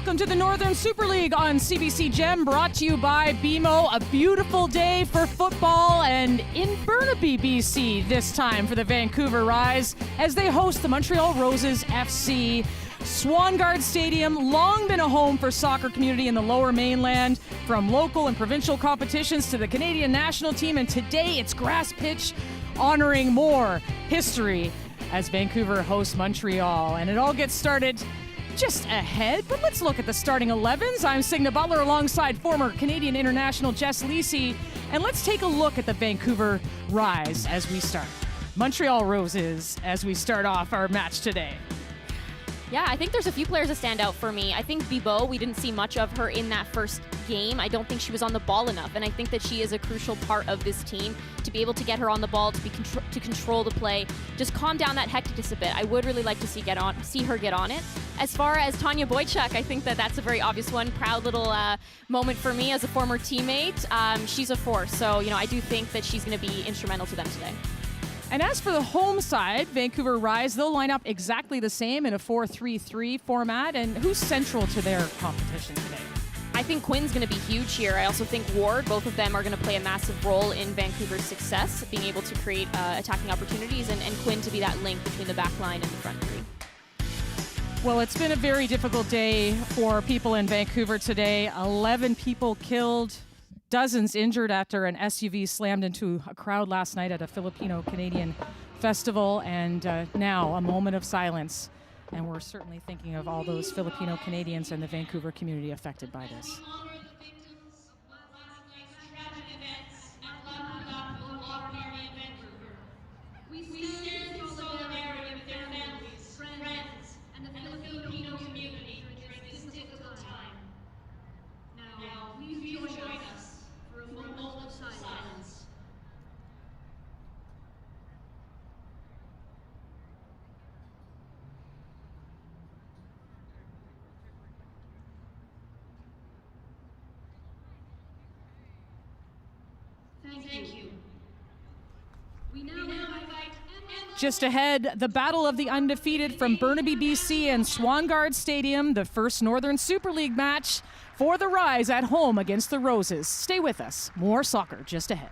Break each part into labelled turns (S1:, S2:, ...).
S1: welcome to the Northern Super League on CBC Gem, brought to you by BMO. A beautiful day for football and in Burnaby, BC, this time for the Vancouver Rise as they host the Montreal Roses FC. Swangard Stadium, long been a home for soccer community in the Lower Mainland, from local and provincial competitions to the Canadian national team, and today it's grass pitch honoring more history as Vancouver hosts Montreal. And it all gets started just ahead, but let's look at the starting 11s. I'm Signa Butler alongside former Canadian international Jess Lisi, and let's take a look at the Vancouver Rise as we start. Montreal Roses as we start off our match today.
S2: Yeah, I think there's a few players that stand out for me. I think Bibeau, we didn't see much of her in that first game. I don't think she was on the ball enough, and I think that she is a crucial part of this team to be able to get her on the ball, to control the play, just calm down that hecticness a bit. I would really like to see her get on it. As far as Tanya Boychuk, I think that's a very obvious one. Proud little moment for me as a former teammate. She's a force, so I do think that she's going to be instrumental to them today.
S1: And as for the home side, Vancouver Rise, they'll line up exactly the same in a 4-3-3 format. And who's central to their competition today?
S2: I think Quinn's going to be huge here. I also think Ward, both of them are going to play a massive role in Vancouver's success, being able to create attacking opportunities, and Quinn to be that link between the back line and the front three.
S1: Well, it's been a very difficult day for people in Vancouver today. 11 people killed, dozens injured after an SUV slammed into a crowd last night at a Filipino-Canadian festival, and now a moment of silence. And we're certainly thinking of all those Filipino Canadians and the Vancouver community affected by this.
S3: Thank you. We now invite
S1: Just ahead, the Battle of the Undefeated from Burnaby, BC and Swangard Stadium, the first Northern Super League match for the Rise at home against the Roses. Stay with us. More soccer just ahead.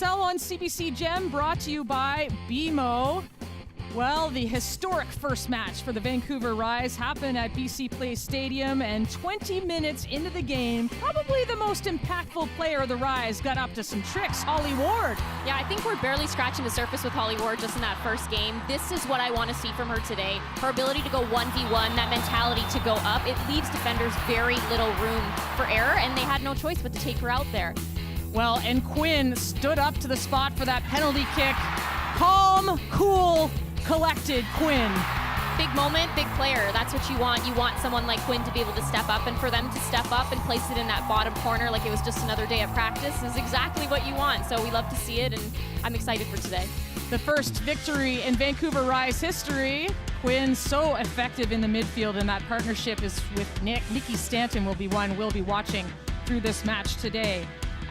S1: On CBC Gem, brought to you by BMO. Well, the historic first match for the Vancouver Rise happened at BC Place Stadium, and 20 minutes into the game, probably the most impactful player of the Rise got up to some tricks, Holly Ward.
S2: Yeah, I think we're barely scratching the surface with Holly Ward just in that first game. This is what I want to see from her today. Her ability to go 1v1, that mentality to go up, it leaves defenders very little room for error, and they had no choice but to take her out there.
S1: Well, and Quinn stood up to the spot for that penalty kick. Calm, cool, collected Quinn.
S2: Big moment, big player. That's what you want. You want someone like Quinn to be able to step up, and for them to step up and place it in that bottom corner like it was just another day of practice is exactly what you want. So we love to see it, and I'm excited for today.
S1: The first victory in Vancouver Rise history. Quinn so effective in the midfield, and that partnership is with Nikki Stanton will be one we'll be watching through this match today.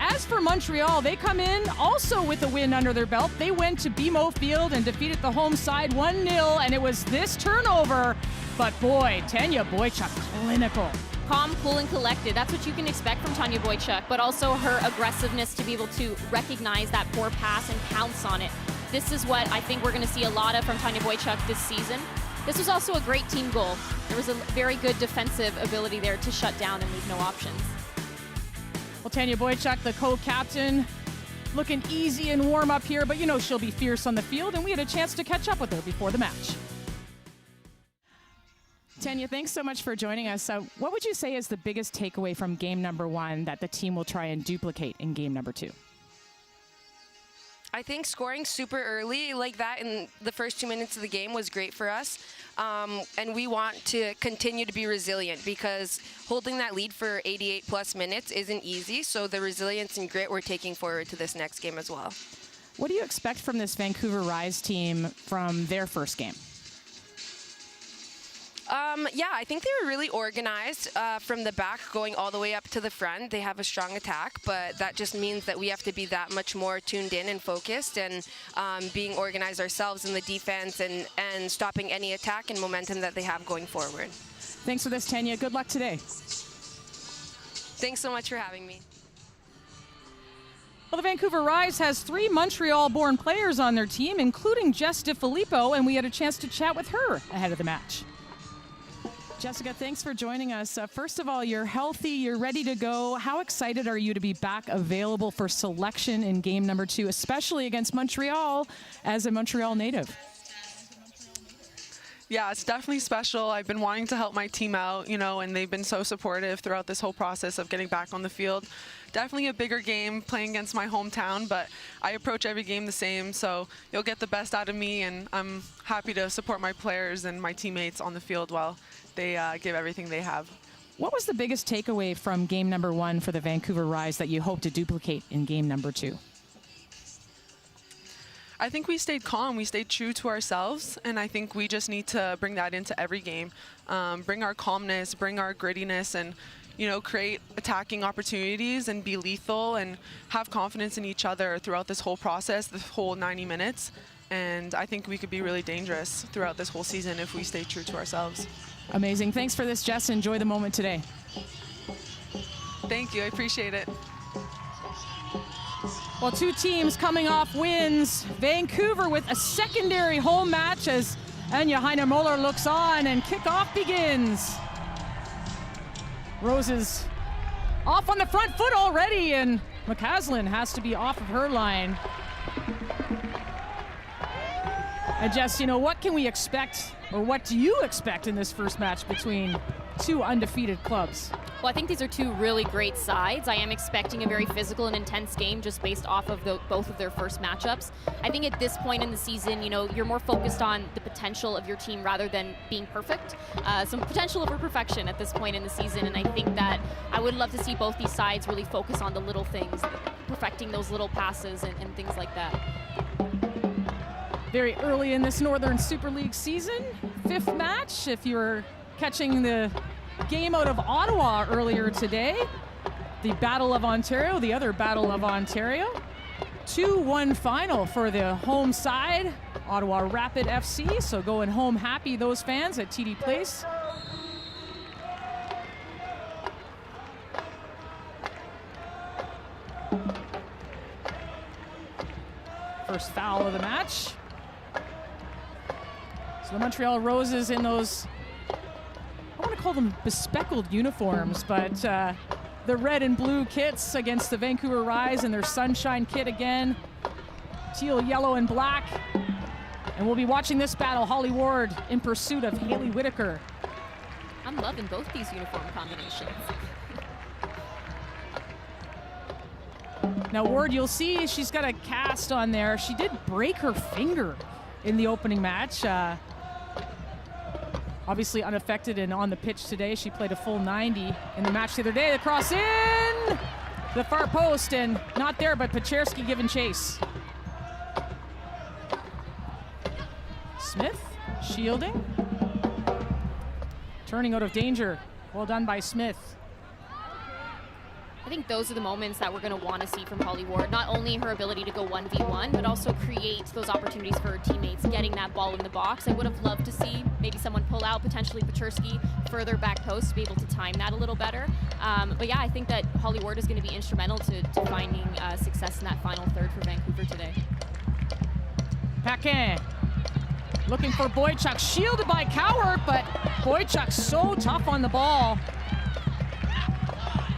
S1: As for Montreal, they come in also with a win under their belt. They went to BMO Field and defeated the home side 1-0, and it was this turnover. But boy, Tanya Boychuk, clinical.
S2: Calm, cool, and collected. That's what you can expect from Tanya Boychuk, but also her aggressiveness to be able to recognize that poor pass and pounce on it. this is what I think we're going to see a lot of from Tanya Boychuk this season. This was also a great team goal. There was a very good defensive ability there to shut down and leave no options.
S1: Well, Tanya Boychuk, the co-captain, looking easy and warm up here, but you know she'll be fierce on the field, and we had a chance to catch up with her before the match. Tanya, thanks so much for joining us. What would you say is the biggest takeaway from game number 1 that the team will try and duplicate in game number 2?
S4: I think scoring super early like that in the first 2 minutes of the game was great for us. And we want to continue to be resilient because holding that lead for 88 plus minutes isn't easy. So the resilience and grit we're taking forward to this next game as well.
S1: What do you expect from this Vancouver Rise team from their first game?
S4: Yeah, I think they were really organized from the back going all the way up to the front. They have a strong attack, but that just means that we have to be that much more tuned in and focused and being organized ourselves in the defense and stopping any attack and momentum that they have going forward.
S1: Thanks for this, Tanya. Good luck today.
S4: Thanks so much for having me.
S1: Well, the Vancouver Rise has 3 Montreal-born players on their team, including Jess DiFilippo, and we had a chance to chat with her ahead of the match. Jessica, thanks for joining us. First of all, you're healthy, you're ready to go. How excited are you to be back available for selection in game number 2, especially against Montreal as a Montreal native?
S5: Yeah, it's definitely special. I've been wanting to help my team out, you know, and they've been so supportive throughout this whole process of getting back on the field. Definitely a bigger game playing against my hometown, but I approach every game the same, so you'll get the best out of me, and I'm happy to support my players and my teammates on the field while they give everything they have.
S1: What was the biggest takeaway from game number 1 for the Vancouver Rise that you hope to duplicate in game number 2?
S5: I think we stayed calm, we stayed true to ourselves, and I think we just need to bring that into every game. Bring our calmness, bring our grittiness, and you know, create attacking opportunities and be lethal and have confidence in each other throughout this whole process, this whole 90 minutes. And I think we could be really dangerous throughout this whole season if we stay true to ourselves.
S1: Amazing. Thanks for this, Jess. Enjoy the moment today.
S5: Thank you. I appreciate it.
S1: Well, 2 teams coming off wins. Vancouver with a secondary home match as Anja Heine-Moller looks on and kickoff begins. Roses off on the front foot already, and McCaslin has to be off of her line. And Jess, you know, what can we expect, or what do you expect in this first match between 2 undefeated clubs?
S2: Well, I think these are 2 really great sides. I am expecting a very physical and intense game just based off of both of their first matchups. I think at this point in the season, you know, you're more focused on the potential of your team rather than being perfect. Some potential over perfection at this point in the season, and I think that I would love to see both these sides really focus on the little things, perfecting those little passes and things like that.
S1: Very early in this Northern Super League season, 5th match. If you were catching the game out of Ottawa earlier today, the Battle of Ontario, the other Battle of Ontario. 2-1 final for the home side, Ottawa Rapid FC, so going home happy, those fans at TD Place. First foul of the match. So the Montreal Roses in those, I want to call them bespeckled uniforms, but the red and blue kits against the Vancouver Rise in their sunshine kit again. Teal, yellow, and black. And we'll be watching this battle, Holly Ward in pursuit of Haley Whitaker.
S2: I'm loving both these uniform combinations.
S1: Now Ward, you'll see she's got a cast on there. She did break her finger in the opening match. Obviously unaffected and on the pitch today. She played a full 90 in the match the other day. The cross in the far post and not there, but Peczerski giving chase. Smith shielding. Turning out of danger. Well done by Smith.
S2: I think those are the moments that we're going to want to see from Holly Ward. Not only her ability to go 1v1, but also create those opportunities for her teammates, getting that ball in the box. I would have loved to see maybe someone pull out, potentially Peczerski, further back post to be able to time that a little better. But yeah, I think that Holly Ward is going to be instrumental to finding success in that final third for Vancouver today.
S1: Paquin looking for Boychuk, shielded by Coward, but Boychuk so tough on the ball.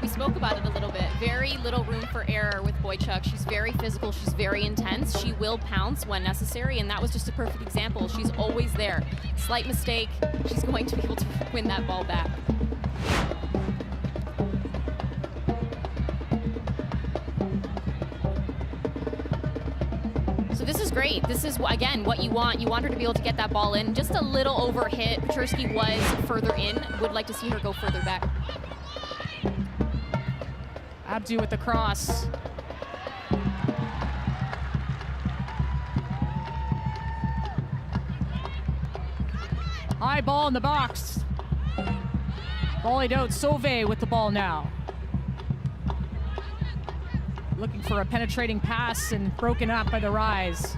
S2: We spoke about it a little bit. Very little room for error with Boychuk. She's very physical. She's very intense. She will pounce when necessary, and that was just a perfect example. She's always there. Slight mistake, she's going to be able to win that ball back. So this is great. This is, again, what you want. You want her to be able to get that ball in. Just a little over hit. Petersky was further in. Would like to see her go further back.
S1: Abdu with the cross. High ball in the box. Volleyed out. Sauvé with the ball now. Looking for a penetrating pass and broken up by the Rise.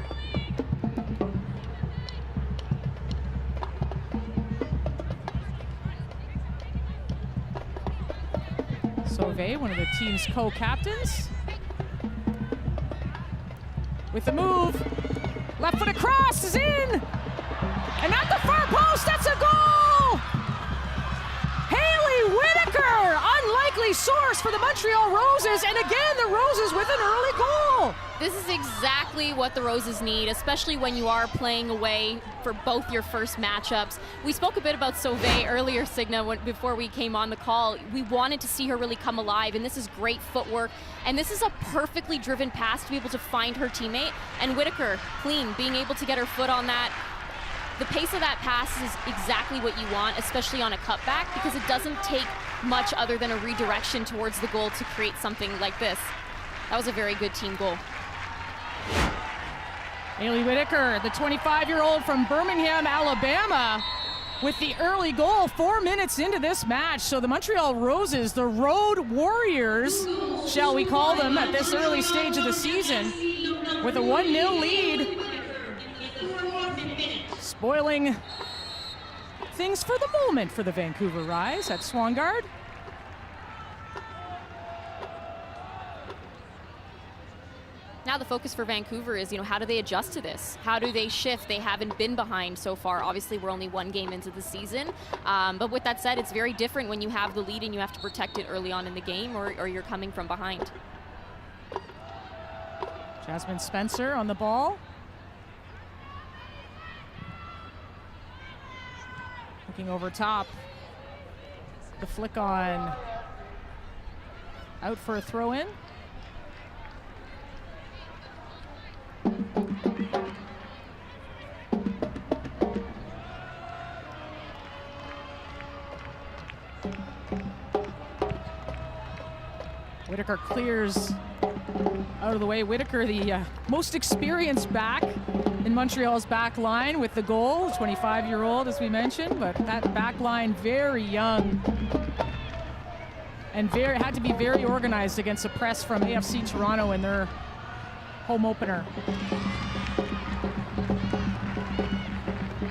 S1: Sauvé, one of the team's co-captains. With the move. Left foot across is in. And at the far post, that's a goal! Haley Whitaker, unlikely source for the Montreal Roses, and again the Roses with an early goal.
S2: This is exactly what the Roses need, especially when you are playing away for both your first matchups. We spoke a bit about Sauvé earlier, Signa, before we came on the call. We wanted to see her really come alive, and this is great footwork. And this is a perfectly driven pass to be able to find her teammate. And Whitaker, clean, being able to get her foot on that. The pace of that pass is exactly what you want, especially on a cutback, because it doesn't take much other than a redirection towards the goal to create something like this. That was a very good team goal.
S1: Haley Whitaker, the 25-year-old from Birmingham, Alabama, with the early goal 4 minutes into this match. So the Montreal Roses, the Road Warriors, shall we call them, at this early stage of the season, with a 1-0 lead. Spoiling things for the moment for the Vancouver Rise at Swangard.
S2: Now the focus for Vancouver is, how do they adjust to this? How do they shift? They haven't been behind so far. Obviously, we're only one game into the season. But with that said, it's very different when you have the lead and you have to protect it early on in the game, or you're coming from behind.
S1: Jasmine Spencer on the ball. Looking over top. The flick on. Out for a throw-in. Whitaker clears out of the way. Whitaker, the most experienced back in Montreal's back line with the goal, 25-year-old as we mentioned, but that back line very young and had to be very organized against a press from AFC Toronto in their home opener.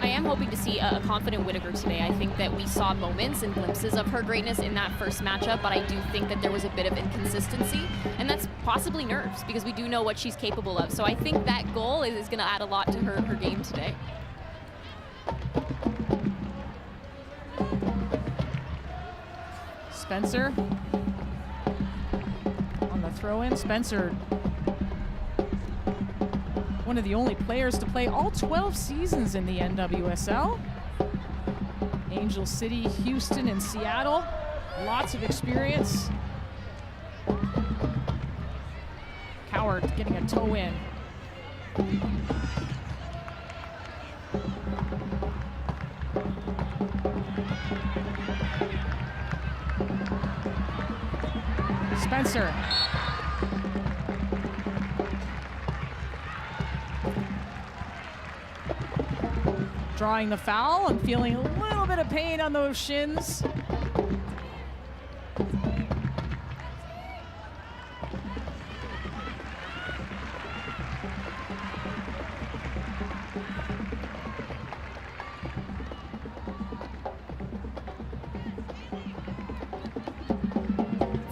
S2: I am hoping to see a confident Whitaker today. I think that we saw moments and glimpses of her greatness in that first matchup, but I do think that there was a bit of inconsistency, and that's possibly nerves, because we do know what she's capable of. So I think that goal is going to add a lot to her game today.
S1: Spencer on the throw-in. Spencer, one of the only players to play all 12 seasons in the NWSL. Angel City, Houston, and Seattle. Lots of experience. Coward getting a toe in. Spencer. Drawing the foul and feeling a little bit of pain on those shins.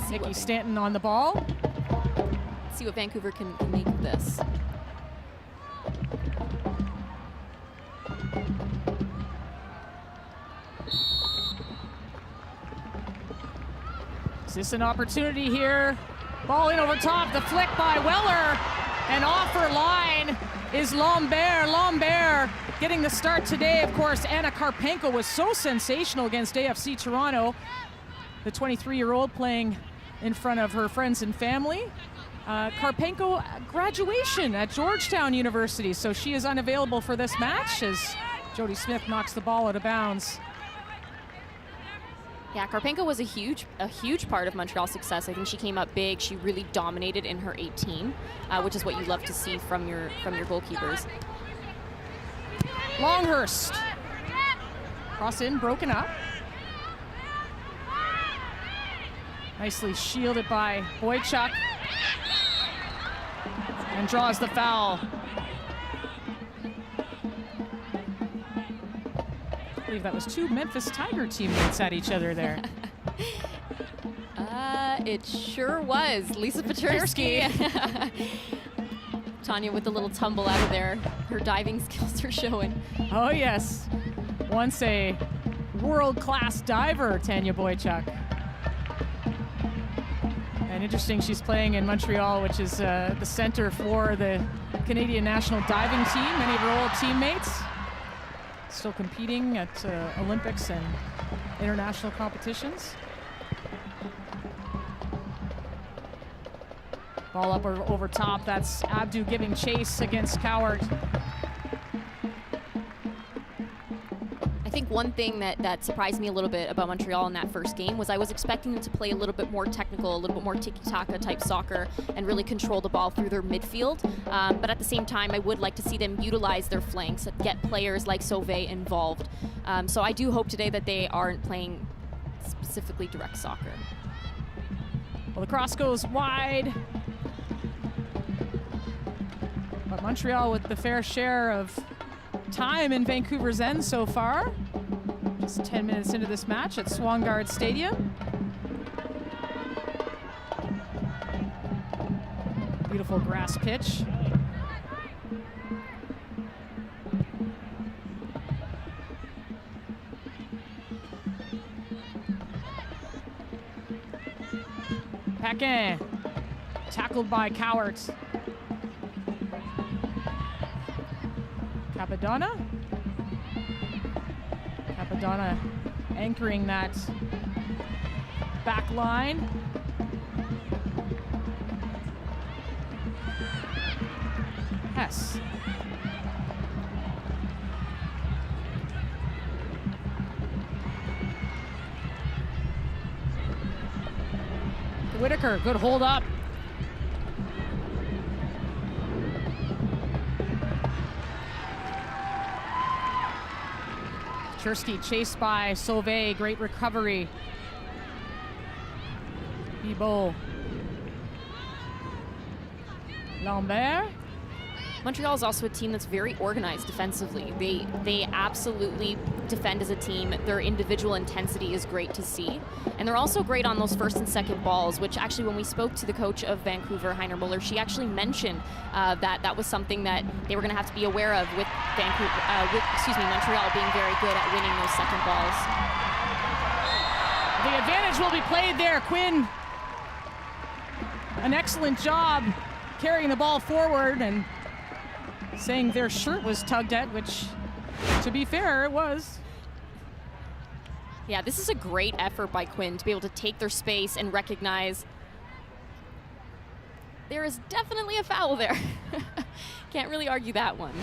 S1: Nikki Stanton on the ball.
S2: See what Vancouver can make of this.
S1: Is this an opportunity here? Ball in over top, the flick by Weller, and off her line is Lambert. Lambert getting the start today. Of course, Anna Karpenko was so sensational against AFC Toronto. The 23-year-old playing in front of her friends and family. Karpenko graduation at Georgetown University, so she is unavailable for this match as Jody Smith knocks the ball out of bounds.
S2: Yeah, Karpenko was a huge part of Montreal's success. I think she came up big. She really dominated in her 18, which is what you love to see from your goalkeepers.
S1: Longhurst. Cross in, broken up. Nicely shielded by Boychuk. And draws the foul. I believe that was two Memphis Tiger teammates at each other there.
S2: It sure was. Lisa Petersky. Tanya with a little tumble out of there. Her diving skills are showing.
S1: Oh yes. Once a world-class diver, Tanya Boychuk. And interesting, she's playing in Montreal, which is the center for the Canadian national diving team. Many of her old teammates still competing at Olympics and international competitions. Ball up over top. That's Abdu giving chase against Cowart.
S2: I think one thing that surprised me a little bit about Montreal in that first game was I was expecting them to play a little bit more technical, a little bit more tiki-taka type soccer and really control the ball through their midfield. But at the same time, I would like to see them utilize their flanks, get players like Sauvé involved. So I do hope today that they aren't playing specifically direct soccer.
S1: Well, the cross goes wide. But Montreal with the fair share of time in Vancouver's end so far. Just 10 minutes into this match at Swangard Stadium. Beautiful grass pitch. Paquin, tackled by Cowart. Capadonna anchoring that back line. Hess. Whitaker, good hold up. Chersky chased by Sauvé, great recovery. Bibeau. Lambert.
S2: Montreal is also a team that's very organized defensively. They absolutely defend as a team. Their individual intensity is great to see. And they're also great on those first and second balls, which actually when we spoke to the coach of Vancouver, Heiner Muller, she actually mentioned that was something that they were going to have to be aware of with Montreal being very good at winning those second balls.
S1: The advantage will be played there. Quinn, an excellent job carrying the ball forward and saying their shirt was tugged at, which, to be fair, it was.
S2: Yeah, this is a great effort by Quinn to be able to take their space and recognize there is definitely a foul there. Can't really argue that one.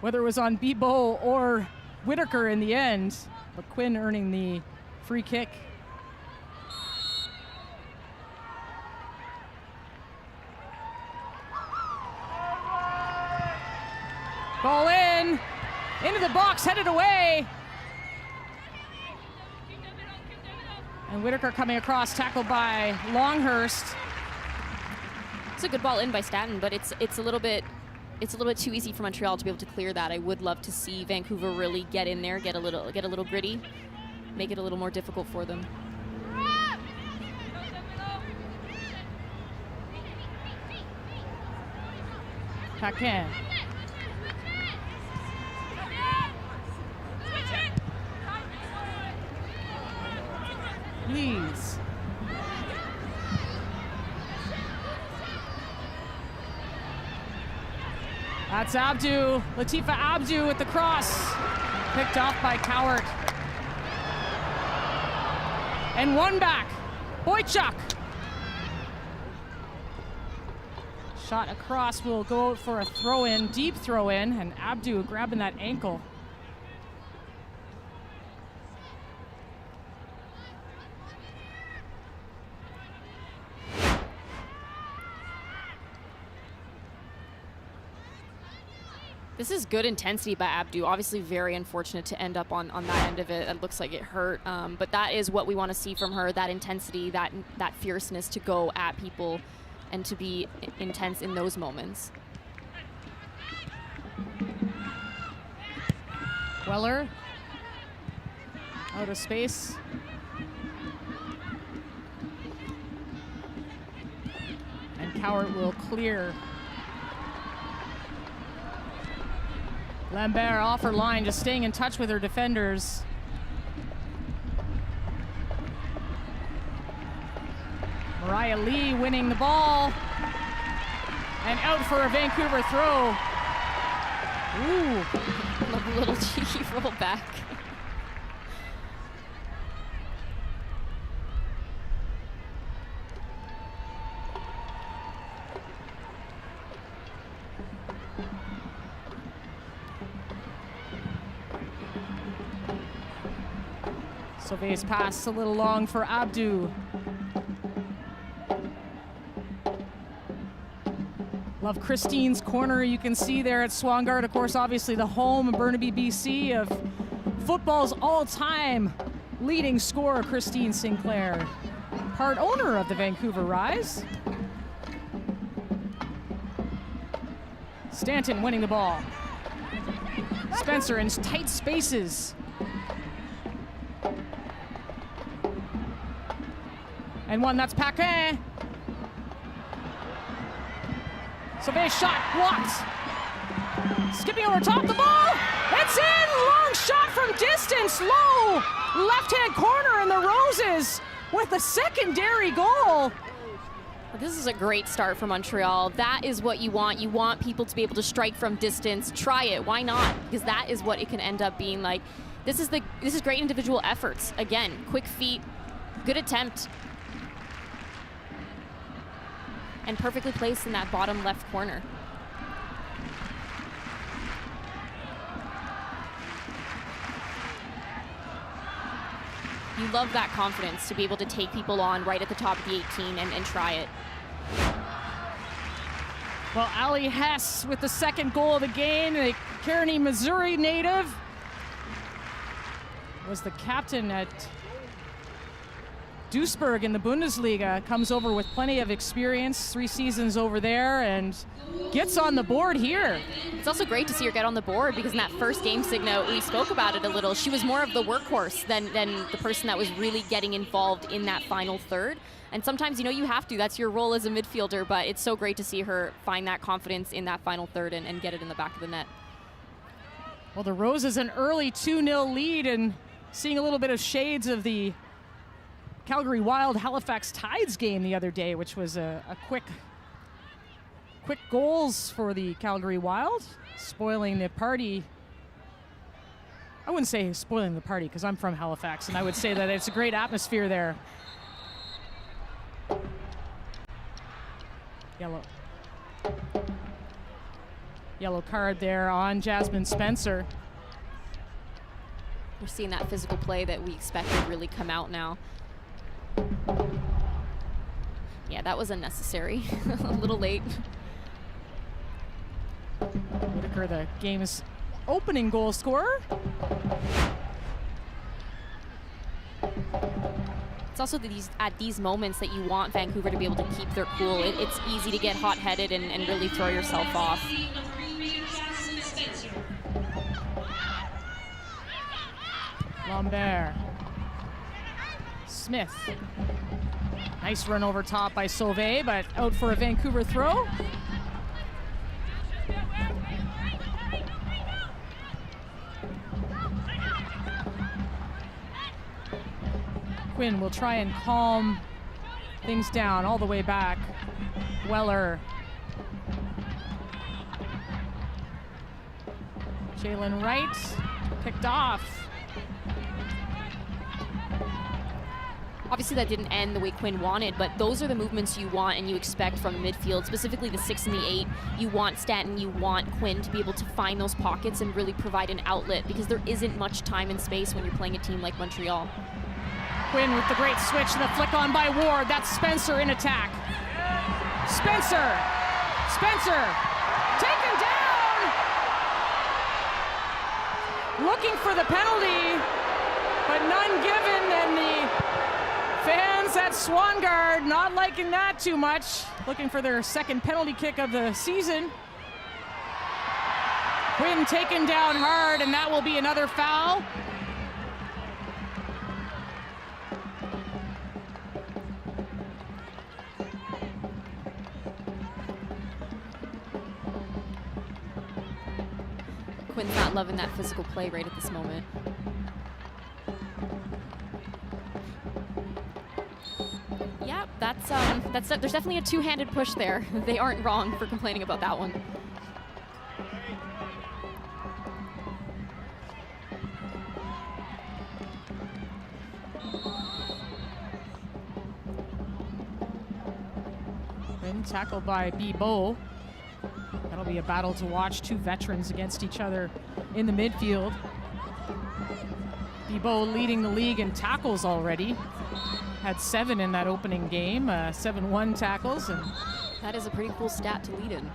S1: Whether it was on Bibeau or Whitaker in the end, but Quinn earning the free kick. Ball in, into the box, headed away. And Whitaker coming across, tackled by Longhurst.
S2: It's a good ball in by Stanton, but it's a little bit too easy for Montreal to be able to clear that. I would love to see Vancouver really get in there, get a little gritty, make it a little more difficult for them.
S1: Paquin. Lees. That's Abdu. Latifah Abdu with the cross. Picked off by Cowart. And one back. Boychuk. Shot across will go out for a throw-in, deep throw-in, and Abdu grabbing that ankle.
S2: This is good intensity by Abdu. Obviously very unfortunate to end up on that end of it. It looks like it hurt, but that is what we want to see from her, that intensity, that fierceness to go at people and to be intense in those moments.
S1: Weller. Out of space. And Cowart will clear. Lambert off her line, just staying in touch with her defenders. Mariah Lee winning the ball. And out for a Vancouver throw. Ooh.
S2: Love a little cheeky roll back.
S1: Sauvé's pass a little long for Abdu. Love Christine's corner. You can see there at Swangard, of course, obviously the home of Burnaby, BC, of football's all-time leading scorer, Christine Sinclair, part owner of the Vancouver Rise. Stanton winning the ball. Spencer in tight spaces. And one, that's Paquin. Sauvé shot blocked. Skipping over top the ball. It's in. Long shot from distance. Low left-hand corner in the Roses with the secondary goal.
S2: This is a great start for Montreal. That is what you want. You want people to be able to strike from distance. Try it. Why not? Because that is what it can end up being like. This is great individual efforts. Again, quick feet, good attempt. And perfectly placed in that bottom left corner. You love that confidence to be able to take people on right at the top of the 18 and try it.
S1: Well, Ali Hess with the second goal of the game, a Kearney, Missouri native, was the captain at Duisburg in the Bundesliga, comes over with plenty of experience, 3 seasons over there, and gets on the board here.
S2: It's also great to see her get on the board because in that first game, Signa, we spoke about it a little. She was more of the workhorse than the person that was really getting involved in that final third. And sometimes, you have to. That's your role as a midfielder, but it's so great to see her find that confidence in that final third and get it in the back of the net.
S1: Well, the Roses an early 2-0 lead and seeing a little bit of shades of the Calgary Wild Halifax Tides game the other day, which was a quick goals for the Calgary Wild, spoiling the party. I wouldn't say spoiling the party because I'm from Halifax, and I would say that it's a great atmosphere there. Yellow card there on Jasmine Spencer.
S2: We're seeing that physical play that we expected really come out now. Yeah, that was unnecessary. A little late.
S1: Whitaker, the game's opening goal scorer.
S2: It's also at these moments that you want Vancouver to be able to keep their cool. It's easy to get hot-headed and really throw yourself off.
S1: Lambert. Smith. Nice run over top by Sauvé, but out for a Vancouver throw. Quinn will try and calm things down all the way back. Weller. Jalen Wright picked off.
S2: Obviously that didn't end the way Quinn wanted, but those are the movements you want and you expect from the midfield, specifically the 6 and the 8. You want Stanton, you want Quinn to be able to find those pockets and really provide an outlet, because there isn't much time and space when you're playing a team like Montreal.
S1: Quinn with the great switch and the flick on by Ward. That's Spencer in attack. Spencer taken down. Looking for the penalty, but none given, and the fans at Swangard not liking that too much. Looking for their second penalty kick of the season. Quinn taken down hard, and that will be another foul.
S2: Quinn's not loving that physical play right at this moment. Yeah, that's there's definitely a two-handed push there. They aren't wrong for complaining about that one.
S1: Quinn tackled by Bibeau. That'll be a battle to watch. Two veterans against each other in the midfield. Bibeau leading the league in tackles already. Had 7 in that opening game, 7-1 tackles. And
S2: that is a pretty cool stat to lead in.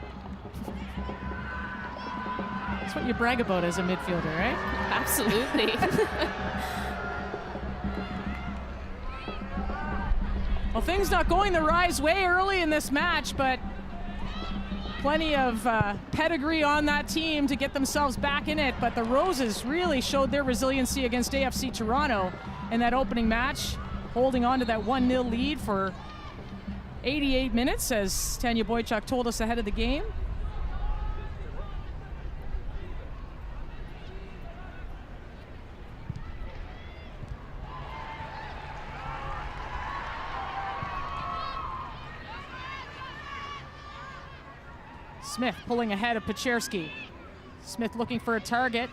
S1: That's what you brag about as a midfielder, right?
S2: Absolutely.
S1: Well, things not going the Rise way early in this match, but plenty of pedigree on that team to get themselves back in it. But the Roses really showed their resiliency against AFC Toronto in that opening match, holding on to that 1-0 lead for 88 minutes, as Tanya Boychuk told us ahead of the game. Smith pulling ahead of Peczerski. Smith looking for a target.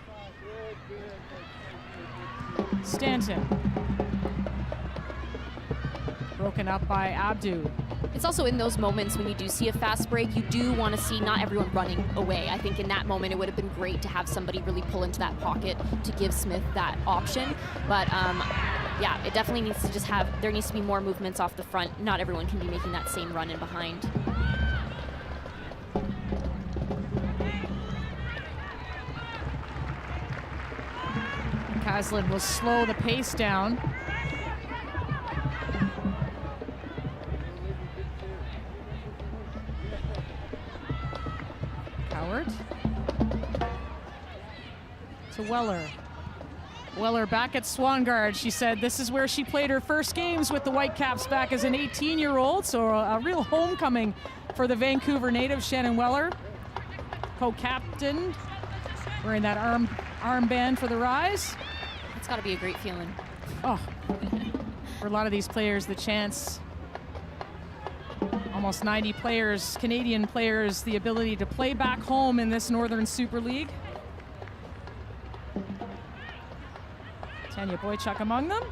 S1: Stanton. Broken up by Abdu.
S2: It's also in those moments when you do see a fast break, you do want to see not everyone running away. I think in that moment it would have been great to have somebody really pull into that pocket to give Smith that option. But yeah, it definitely needs to just there needs to be more movements off the front. Not everyone can be making that same run in behind.
S1: Caslin will slow the pace down. Coward. To Weller. Weller back at Swangard. She said this is where she played her first games with the Whitecaps back as an 18-year-old, so a real homecoming for the Vancouver native, Shannon Weller. Co-captain, wearing that armband for the Rise.
S2: It's got to be a great feeling.
S1: Oh, for a lot of these players, the chance, almost 90 players, Canadian players, the ability to play back home in this Northern Super League. Tanya Boychuk among them.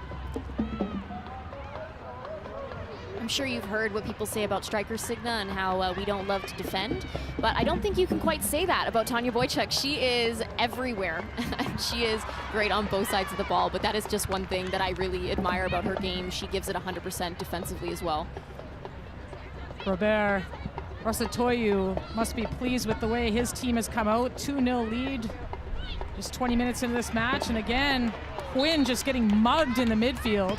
S2: I'm sure you've heard what people say about striker Signa and how we don't love to defend, but I don't think you can quite say that about Tanya Boychuk. She is everywhere. She is great on both sides of the ball, but that is just one thing that I really admire about her game. She gives it 100% defensively as well.
S1: Robert Rosatoyu must be pleased with the way his team has come out. 2-0 lead, just 20 minutes into this match, and again, Quinn just getting mugged in the midfield.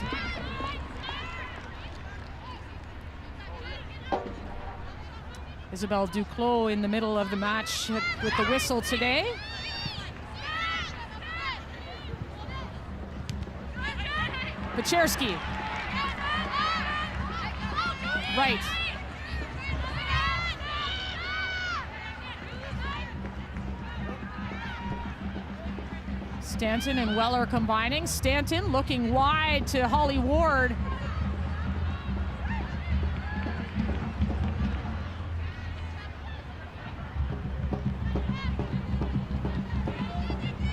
S1: Isabelle Duclos in the middle of the match with the whistle today. Peczerski. Right. Stanton and Weller combining. Stanton looking wide to Holly Ward.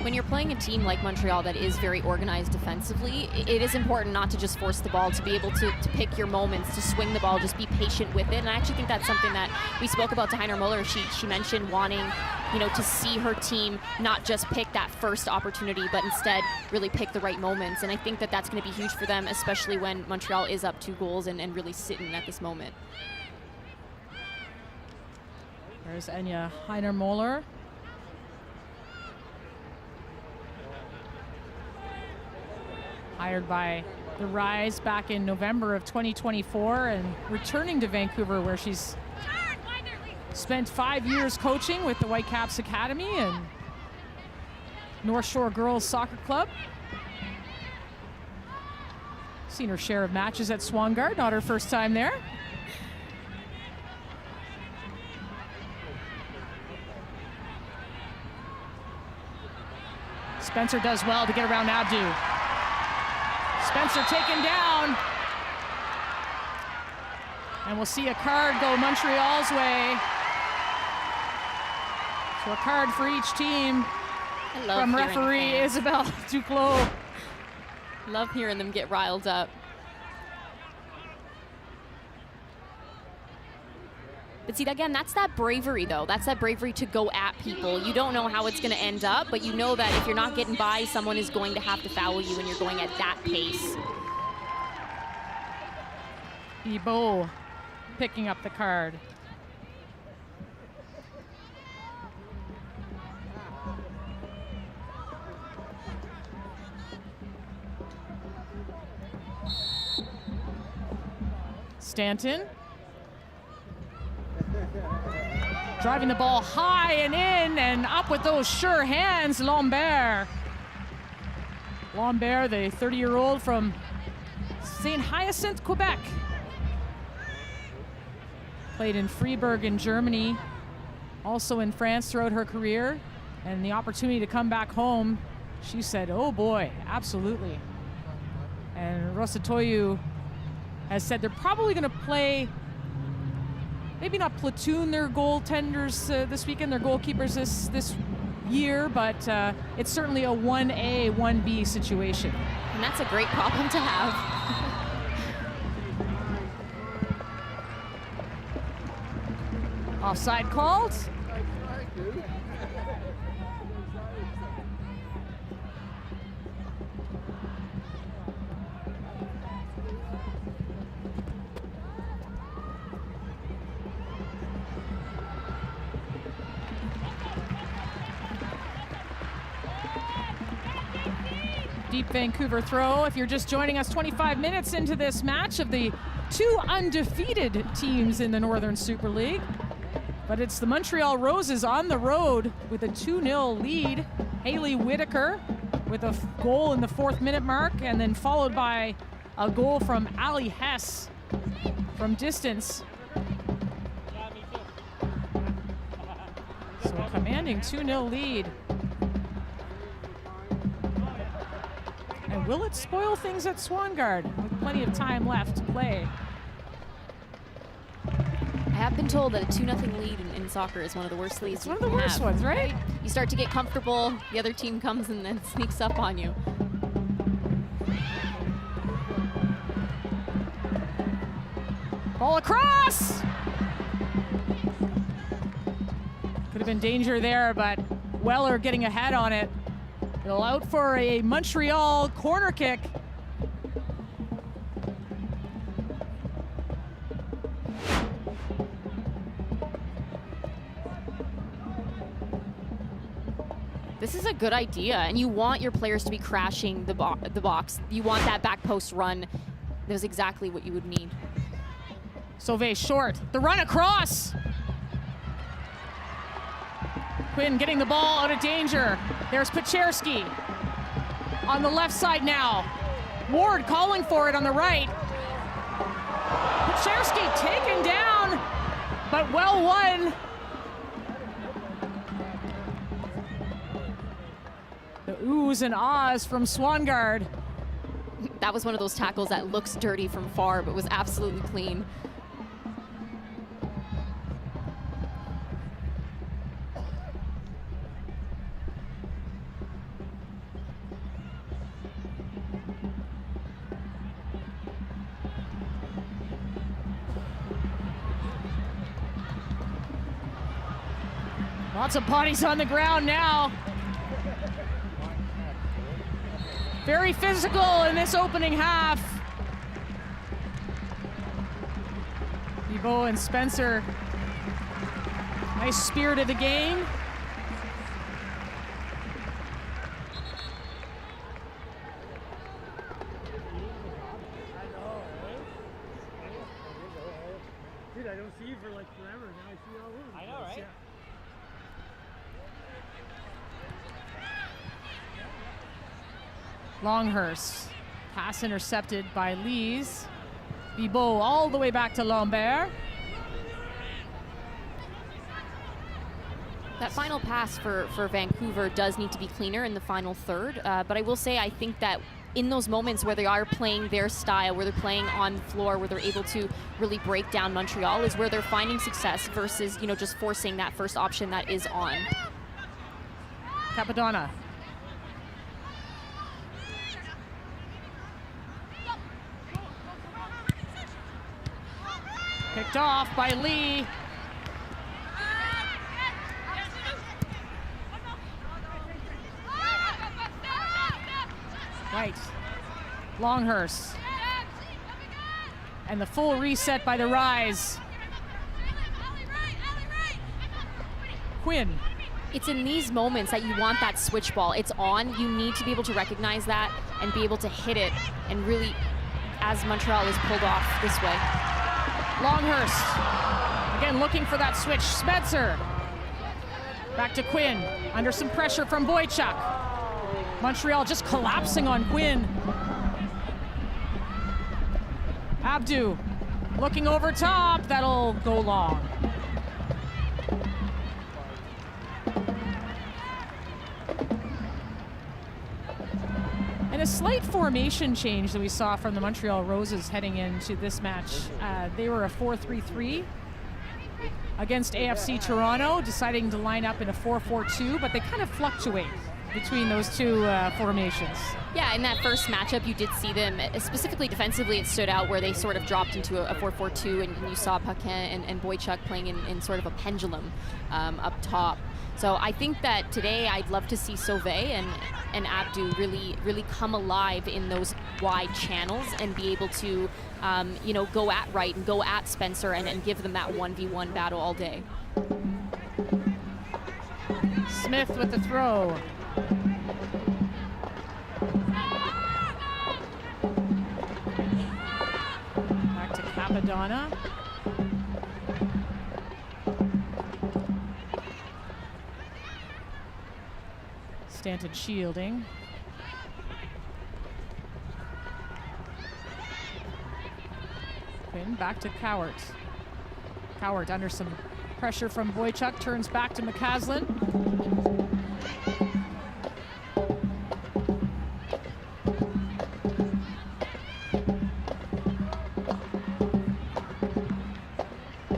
S2: When you're playing a team like Montreal that is very organized defensively, it is important not to just force the ball, to be able to pick your moments, to swing the ball, just be patient with it. And I actually think that's something that we spoke about to Heiner Muller. She mentioned wanting, to see her team not just pick that first opportunity, but instead really pick the right moments. And I think that that's going to be huge for them, especially when Montreal is up 2 goals and really sitting at this moment.
S1: There's Enya Heiner Muller. Hired by the Rise back in November of 2024 and returning to Vancouver, where she's spent 5 years coaching with the Whitecaps Academy and North Shore Girls Soccer Club. Seen her share of matches at Swangard, not her first time there. Spencer does well to get around Abdu. Spencer taken down. And we'll see a card go Montreal's way. So a card for each team from referee Isabelle Duclos.
S2: Love hearing them get riled up. But see, again, that's that bravery, though. That's that bravery to go at people. You don't know how it's going to end up, but you know that if you're not getting by, someone is going to have to foul you when you're going at that pace.
S1: Ebo picking up the card. Stanton. Driving the ball high and in and up with those sure hands, Lambert. Lambert, the 30-year-old from St. Hyacinthe, Quebec. Played in Freiburg in Germany, also in France throughout her career. And the opportunity to come back home, she said, oh boy, absolutely. And Rosatoyu has said they're probably going to play, maybe not platoon their goaltenders this weekend, their goalkeepers this year, but it's certainly a 1A, 1B situation.
S2: And that's a great problem to have.
S1: Offside called. Deep Vancouver throw. If you're just joining us 25 minutes into this match of the 2 undefeated teams in the Northern Super League. But it's the Montreal Roses on the road with a 2-0 lead. Haley Whitaker with a goal in the 4th minute mark, and then followed by a goal from Ali Hess from distance. So a commanding 2-0 lead. And will it spoil things at Swangard with plenty of time left to play?
S2: I have been told that a 2-0 lead in soccer is one of the worst leads.
S1: It's one of the worst ones, right?
S2: You start to get comfortable, the other team comes and then sneaks up on you.
S1: Ball across! Could have been danger there, but Weller getting ahead on it. It'll out for a Montreal corner kick.
S2: This is a good idea, and you want your players to be crashing the box. You want that back post run. That was exactly what you would need.
S1: Sauvé short, the run across. Quinn getting the ball out of danger. There's Pacherski on the left side now. Ward calling for it on the right. Pacherski taken down, but well won. oohs and ahs from Swangard.
S2: That was one of those tackles that looks dirty from far, but was absolutely clean.
S1: Lots of bodies on the ground now. Very physical in this opening half. Bibeau and Spencer. Nice spirit of the game.
S6: Dude, I don't see you for like forever. Now I see you all over. I know, right? Yeah.
S1: Longhurst. Pass intercepted by Lees. Bibeau all the way back to Lambert.
S2: That final pass for Vancouver does need to be cleaner in the final third, but I will say I think that in those moments where they are playing their style, where they're playing on the floor, where they're able to really break down Montreal, is where they're finding success versus, you know, just forcing that first option that is on.
S1: Capadonna. Picked off by Lee. Right. Longhurst. And the full reset by the Rise. Quinn.
S2: It's in these moments that you want that switch ball. It's on. You need to be able to recognize that and be able to hit it, and really, as Montreal is pulled off this way.
S1: Longhurst. Again, looking for that switch. Spencer. Back to Quinn. Under some pressure from Boychuk. Montreal just collapsing on Quinn. Abdu looking over top. That'll go long. And a slight formation change that we saw from the Montreal Roses heading into this match. They were a 4-3-3 against AFC Toronto, deciding to line up in a 4-4-2, but they kind of fluctuate between those two formations.
S2: Yeah, in that first matchup, you did see them, specifically defensively, it stood out where they sort of dropped into a 4-4-2, and you saw Paquin and Boychuk playing in sort of a pendulum up top. So I think that today I'd love to see Sauvé and Abdu really come alive in those wide channels and be able to, you know, go at right and go at Spencer and give them that 1v1 battle all day.
S1: Smith with the throw. Back to Capadonna. Stanton shielding. Quinn back to Cowart. Cowart under some pressure from Boychuk, turns back to McCaslin.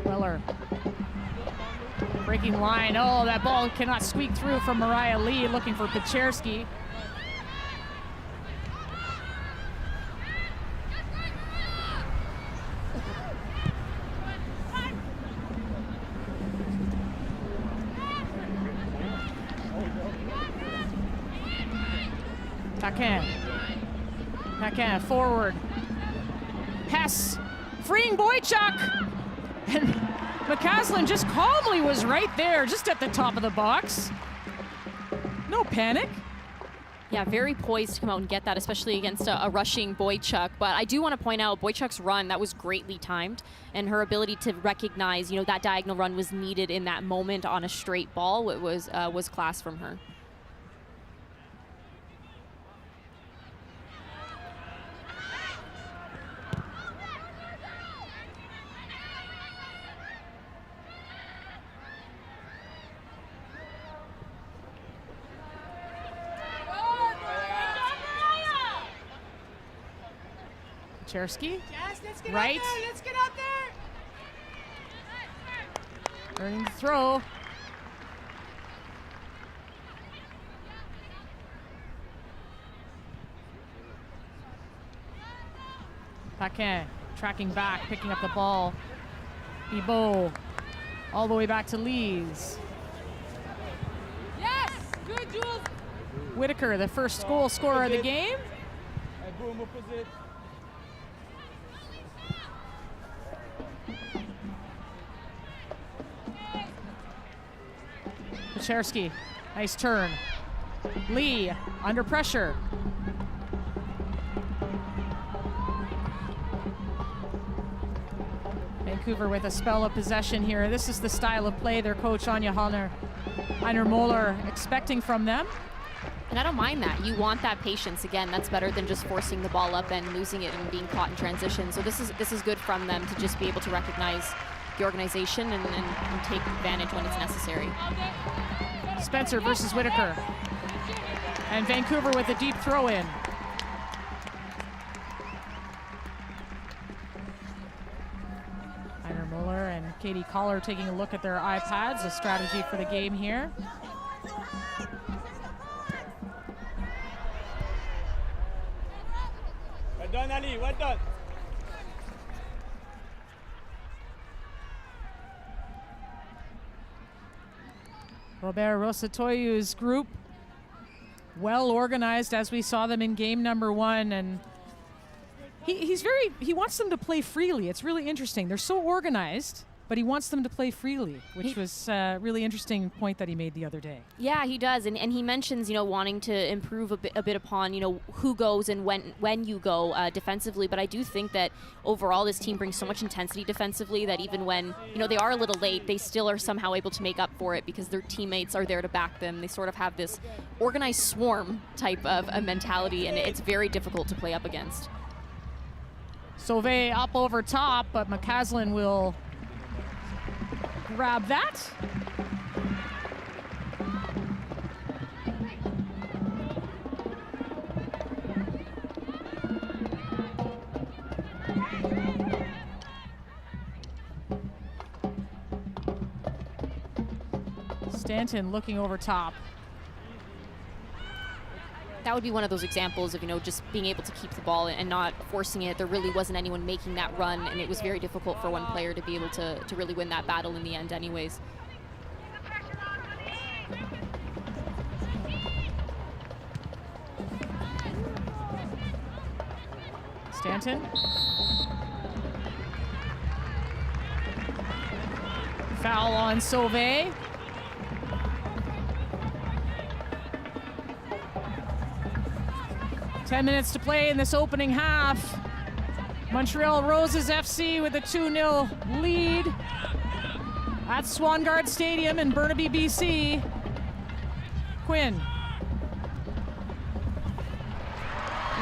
S1: Weller. Breaking line. Oh, that ball cannot squeak through from Mariah Lee, looking for Pechersky. Paquin forward. Hess freeing Boychuk. And McCaslin just calmly was right there, just at the top of the box. No panic.
S2: Yeah, very poised to come out and get that, especially against a rushing Boychuk. But I do want to point out Boychuk's run, that was greatly timed, and her ability to recognize, you know, that diagonal run was needed in that moment on a straight ball. It was class from her.
S1: Cherski,
S6: Jess, let's get
S1: right.
S6: out there. Let's get out there.
S1: Earning the throw. Paquin tracking back, picking up the ball. Bibeau all the way back to Lees.
S3: Yes! Good, Jules!
S1: Whitaker, the first goal scorer of the game.
S6: Boom, opposite.
S1: Cherski, nice turn. Lee under pressure. Vancouver with a spell of possession here. This is the style of play their coach Anja Heiner Moller expecting from them.
S2: And I don't mind that. You want that patience. Again, that's better than just forcing the ball up and losing it and being caught in transition. So this is good from them to just be able to recognize the organization and take advantage when it's necessary.
S1: Spencer versus Whitaker. And Vancouver with a deep throw in. Heiner Moller and Katie Collar taking a look at their iPads, a strategy for the game here.
S6: Well done, Ali. Well done.
S1: Robert Rosatoyu's group, well organized as we saw them in game number 1, and he wants them to play freely. It's really interesting. They're so organized, but he wants them to play freely, which was a really interesting point that he made the other day.
S2: Yeah, he does, and he mentions wanting to improve a bit upon who goes and when you go defensively. But I do think that overall this team brings so much intensity defensively that even when they are a little late, they still are somehow able to make up for it because their teammates are there to back them. They sort of have this organized swarm type of a mentality, and it's very difficult to play up against.
S1: Sauvé up over top, but McCaslin will grab that. Stanton looking over top.
S2: That would be one of those examples of just being able to keep the ball and not forcing it. There really wasn't anyone making that run, and it was very difficult for one player to be able to really win that battle in the end anyways.
S1: Stanton. Foul on Sauvé. Ten minutes to play in this opening half. Montreal Roses FC with a 2-0 lead at Swangard Stadium in Burnaby, BC. Quinn.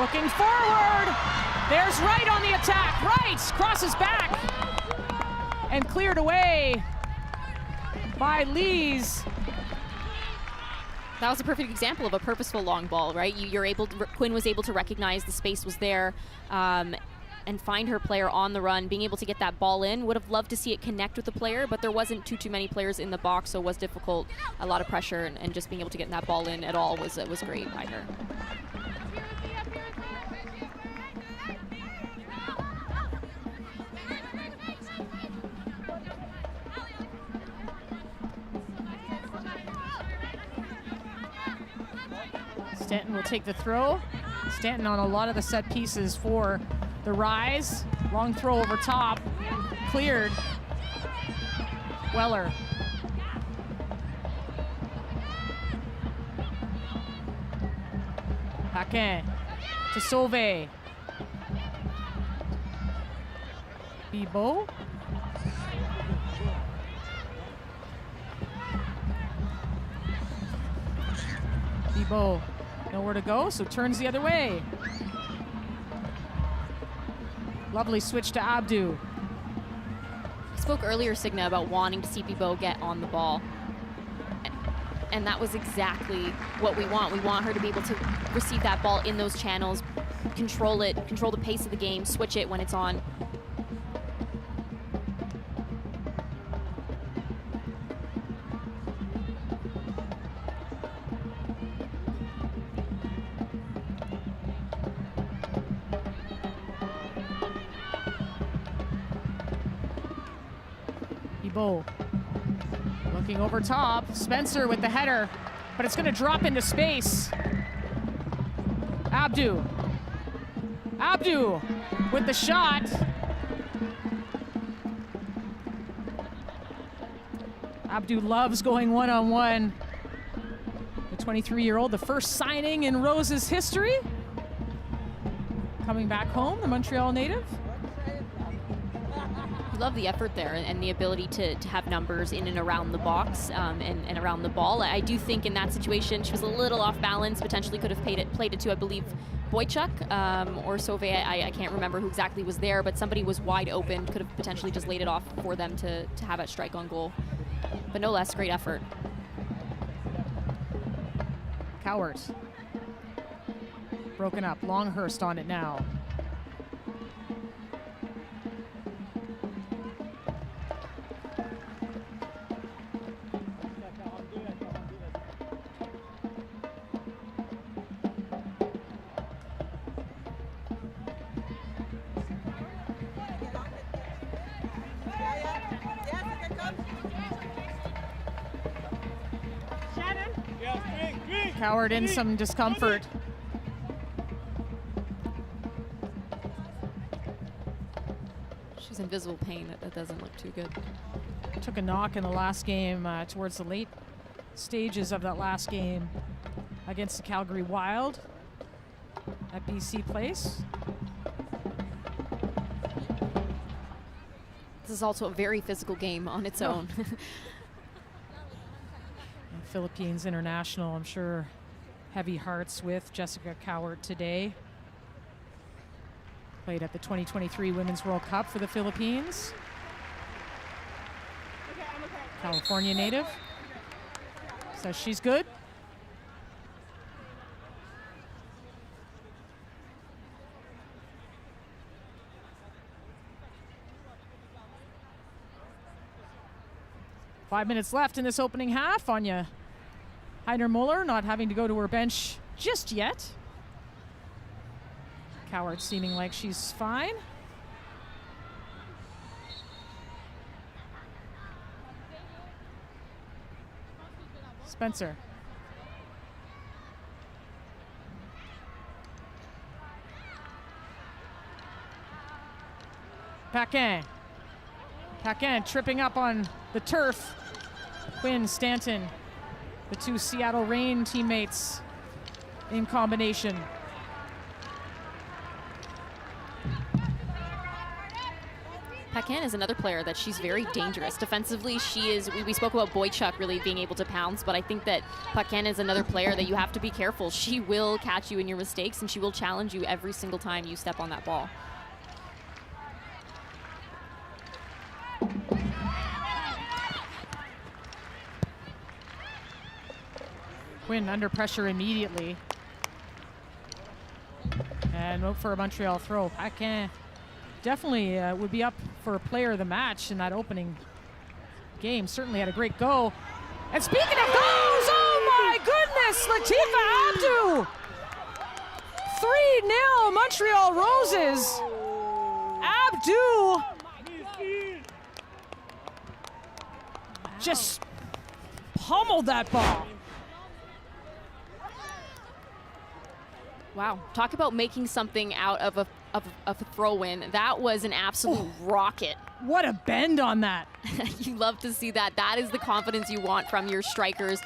S1: Looking forward. There's Wright on the attack. Wright crosses back and cleared away by Lees.
S2: That was a perfect example of a purposeful long ball, right? Quinn was able to recognize the space was there and find her player on the run, being able to get that ball in. Would have loved to see it connect with the player, but there wasn't too many players in the box, so it was difficult. A lot of pressure, and just being able to get that ball in at all was great by her.
S1: Stanton will take the throw. Stanton on a lot of the set pieces for the Rise. Long throw over top. Cleared. Weller. Paquin to Sauvé. Bibeau. Bibeau. Nowhere to go, so turns the other way. Lovely switch to Abdu.
S2: I spoke earlier, Signa, about wanting to see Bibeau get on the ball. and that was exactly what we want. We want her to be able to receive that ball in those channels, control it, control the pace of the game, switch it when it's on.
S1: Ebo looking over top. Spencer with the header, but it's going to drop into space. Abdu with the shot. Abdu loves going one-on-one. The 23-year-old, the first signing in Rose's history. Coming back home, the Montreal native.
S2: I love the effort there and the ability to have numbers in and around the box and around the ball. I do think in that situation she was a little off balance, potentially could have played it to, I believe, Boychuk or Sauvé. I can't remember who exactly was there, but somebody was wide open, could have potentially just laid it off for them to have a strike on goal. But no less, great effort.
S1: Cowart. Broken up, Longhurst on it now. Cowart in some discomfort.
S2: She's in visible pain. That doesn't look too good.
S1: Took a knock in the last game towards the late stages of that last game against the Calgary Wild at BC Place.
S2: This is also a very physical game on its own.
S1: Philippines international, I'm sure heavy hearts with Jessica Cowart today. Played at the 2023 Women's World Cup for the Philippines. California native. Says she's good. Five minutes left in this opening half. Anya Heiner-Muller not having to go to her bench just yet. Cowart seeming like she's fine. Spencer. Paquin tripping up on the turf. Quinn, Stanton, the two Seattle Reign teammates in combination.
S2: Paquin is another player that she's very dangerous. Defensively, she is, we spoke about Boychuk really being able to pounce, but I think that Paquin is another player that you have to be careful. She will catch you in your mistakes, and she will challenge you every single time you step on that ball.
S1: Quinn under pressure immediately. And hope for a Montreal throw. Paquin definitely would be up for a player of the match in that opening game. Certainly had a great go. And speaking of goals, oh my goodness, Latifah Abdu! 3-0 Montreal Roses. Abdu just pummeled that ball.
S2: Wow, talk about making something out of a throw-in. That was an absolute rocket.
S1: What a bend on that.
S2: You love to see that. That is the confidence you want from your strikers.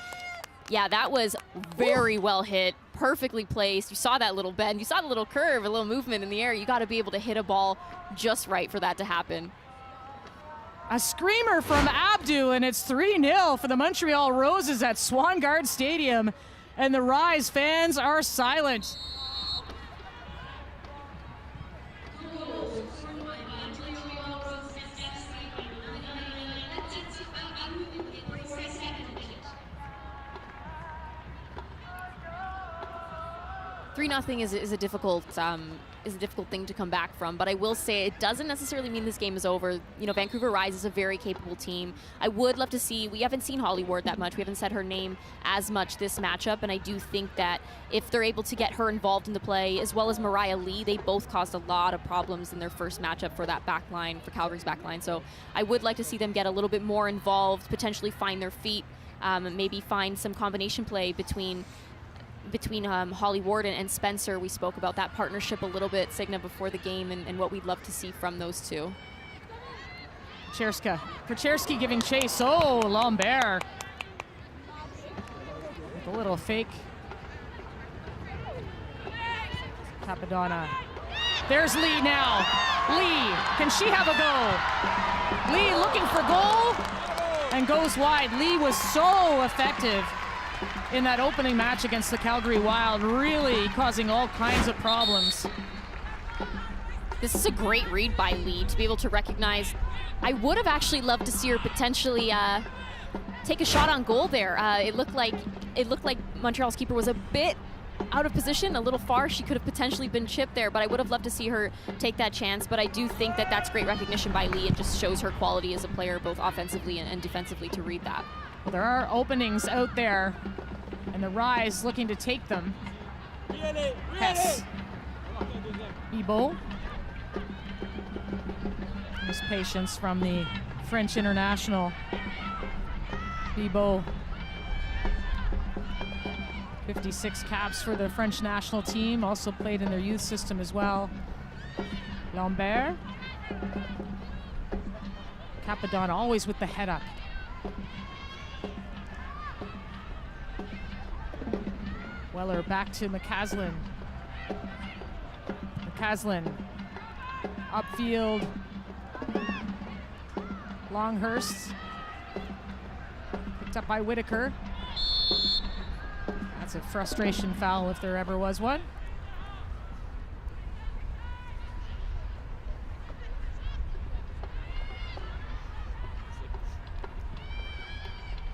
S2: Yeah, that was very well hit, perfectly placed. You saw that little bend, you saw the little curve, a little movement in the air. You got to be able to hit a ball just right for that to happen.
S1: A screamer from Abdu, and it's 3-0 for the Montreal Roses at Swangard Stadium. And the Rise fans are silent.
S2: 3-0 is a difficult thing to come back from, but I will say it doesn't necessarily mean this game is over. You know, Vancouver Rise is a very capable team. I would love to see, we haven't seen Holly Ward that much, we haven't said her name as much this matchup, and I do think that if they're able to get her involved in the play, as well as Mariah Lee, they both caused a lot of problems in their first matchup for that back line, for Calgary's back line. So I would like to see them get a little bit more involved, potentially find their feet, maybe find some combination play between Holly Ward and Spencer. We spoke about that partnership a little bit, Signa, before the game, and what we'd love to see from those two.
S1: Peczerski giving chase. Oh, Lambert with a little fake. Capadonna. There's Lee now. Lee, can she have a go? Lee looking for goal and goes wide. Lee was so effective in that opening match against the Calgary Wild, really causing all kinds of problems.
S2: This is a great read by Lee to be able to recognize. I would have actually loved to see her potentially take a shot on goal there. It looked like Montreal's keeper was a bit out of position, a little far. She could have potentially been chipped there, but I would have loved to see her take that chance. But I do think that that's great recognition by Lee. It just shows her quality as a player, both offensively and defensively, to read that.
S1: Well, there are openings out there, and the Rise looking to take them. Hess. Bibeau. There's patience from the French international. Bibeau. 56 caps for the French national team, also played in their youth system as well. Lambert. Capadonna always with the head up. Weller back to McCaslin. McCaslin upfield. Longhurst picked up by Whitaker. That's a frustration foul if there ever was one.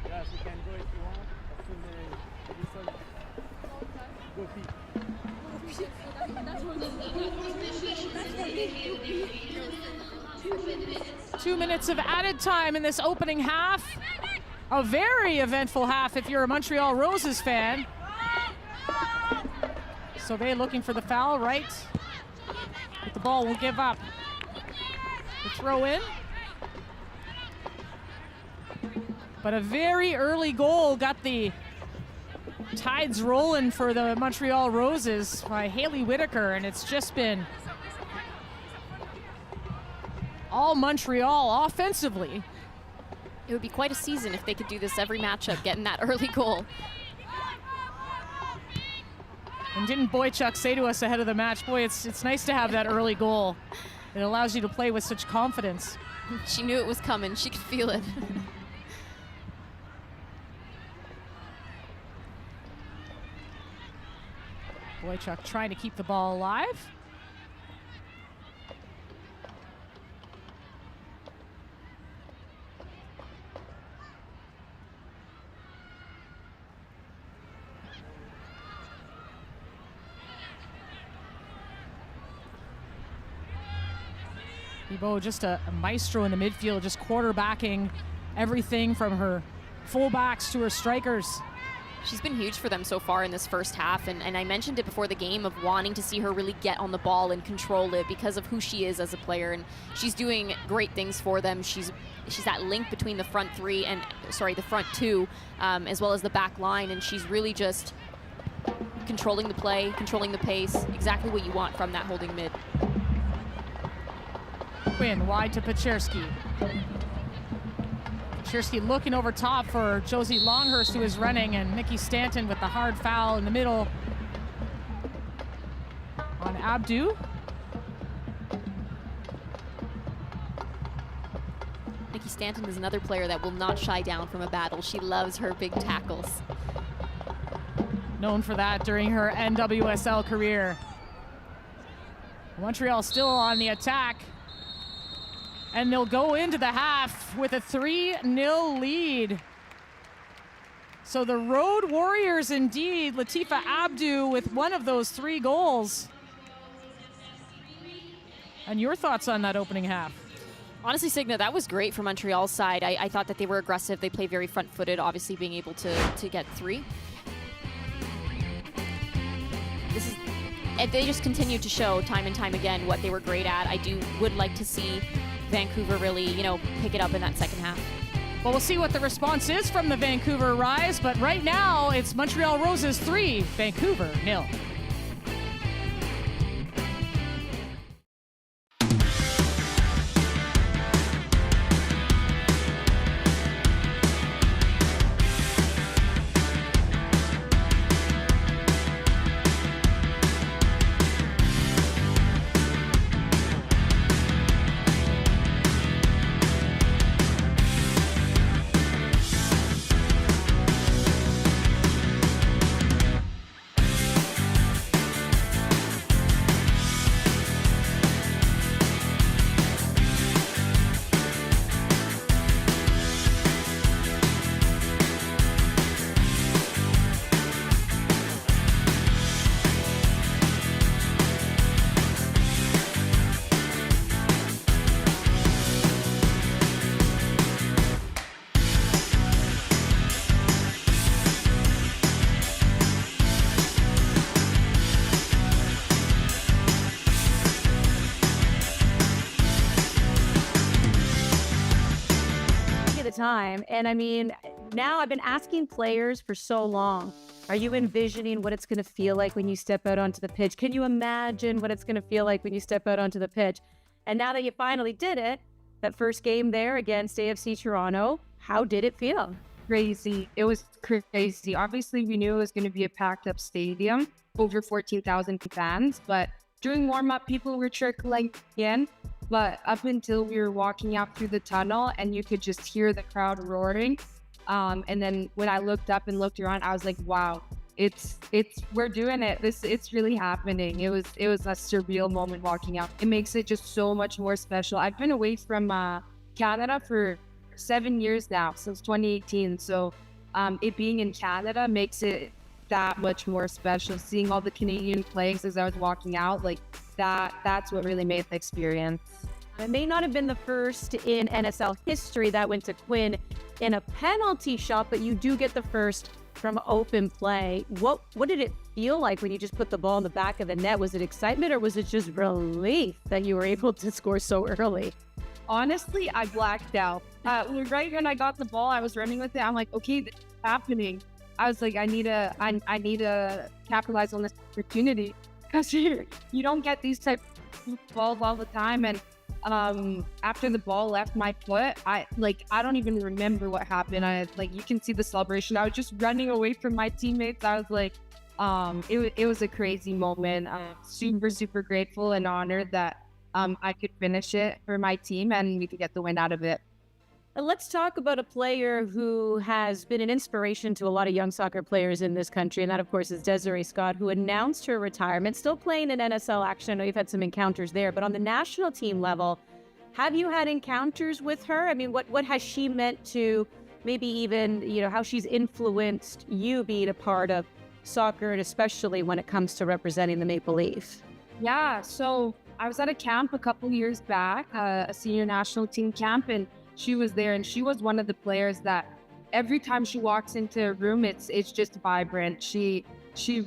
S6: Yes, you can go if you want. As soon as you go feet.
S1: 2 minutes of added time in this opening half. A very eventful half if you're a Montreal Roses fan. Sauvé looking for the foul, right? But the ball won't give up. The throw in. But a very early goal got the tides rolling for the Montreal Roses by Haley Whitaker, and it's just been all Montreal offensively.
S2: It would be quite a season if they could do this every matchup, getting that early goal.
S1: And didn't Boychuk say to us ahead of the match, boy, it's nice to have that early goal. It allows you to play with such confidence.
S2: She knew it was coming. She could feel it.
S1: Boychuk trying to keep the ball alive. Bibeau just a maestro in the midfield, just quarterbacking everything from her fullbacks to her strikers.
S2: She's been huge for them so far in this first half, and I mentioned it before the game of wanting to see her really get on the ball and control it because of who she is as a player, and she's doing great things for them. She's that link between the front two, as well as the back line, and she's really just controlling the play, controlling the pace, exactly what you want from that holding mid.
S1: Quinn wide to Peczerski. Peczerski looking over top for Josie Longhurst, who is running, and Nikki Stanton with the hard foul in the middle on Abdu.
S2: Nikki Stanton is another player that will not shy down from a battle. She loves her big tackles.
S1: Known for that during her NWSL career. Montreal still on the attack. And they'll go into the half with a 3-0 lead. So the Road Warriors indeed. Latifah Abdu with one of those 3 goals. And your thoughts on that opening half?
S2: Honestly, Signa, that was great for Montreal's side. I thought that they were aggressive. They play very front-footed, obviously being able to get 3. And they just continued to show time and time again what they were great at. Would like to see Vancouver really, pick it up in that second half.
S1: Well, we'll see what the response is from the Vancouver Rise, but right now it's Montreal Roses 3, Vancouver 0.
S7: Time. And I mean, now I've been asking players for so long, are you envisioning what it's going to feel like when you step out onto the pitch? Can you imagine what it's going to feel like when you step out onto the pitch? And now that you finally did it, that first game there against AFC Toronto, how did it feel?
S8: Crazy. It was crazy. Obviously, we knew it was going to be a packed up stadium, over 14,000 fans, but during warm-up, people were trickling in. But up until we were walking out through the tunnel and you could just hear the crowd roaring. And then when I looked up and looked around, I was like, wow, we're doing it. It's really happening. It was a surreal moment walking out. It makes it just so much more special. I've been away from Canada for 7 years now, since 2018. So it being in Canada makes it that much more special. Seeing all the Canadian flags as I was walking out, like that's what really made the experience.
S7: It may not have been the first in NSL history that went to Quinn in a penalty shot, but you do get the first from open play. What did it feel like when you just put the ball in the back of the net? Was it excitement or was it just relief that you were able to score so early?
S8: Honestly, I blacked out. Right when I got the ball, I was running with it. I'm like, okay, this is happening. I was like, I need to capitalize on this opportunity, because you don't get these type of balls all the time. And after the ball left my foot, I don't even remember what happened. You can see the celebration. I was just running away from my teammates. I was like, it was a crazy moment. Super, super grateful and honored that I could finish it for my team and we could get the win out of it.
S7: Let's talk about a player who has been an inspiration to a lot of young soccer players in this country, and that, of course, is Desiree Scott, who announced her retirement, still playing in NSL action. I know you've had some encounters there, but on the national team level, have you had encounters with her? I mean, what has she meant to maybe even, how she's influenced you being a part of soccer, and especially when it comes to representing the Maple Leaf?
S8: Yeah, so I was at a camp a couple years back, a senior national team camp, and she was there, and she was one of the players that every time she walks into a room, it's just vibrant. She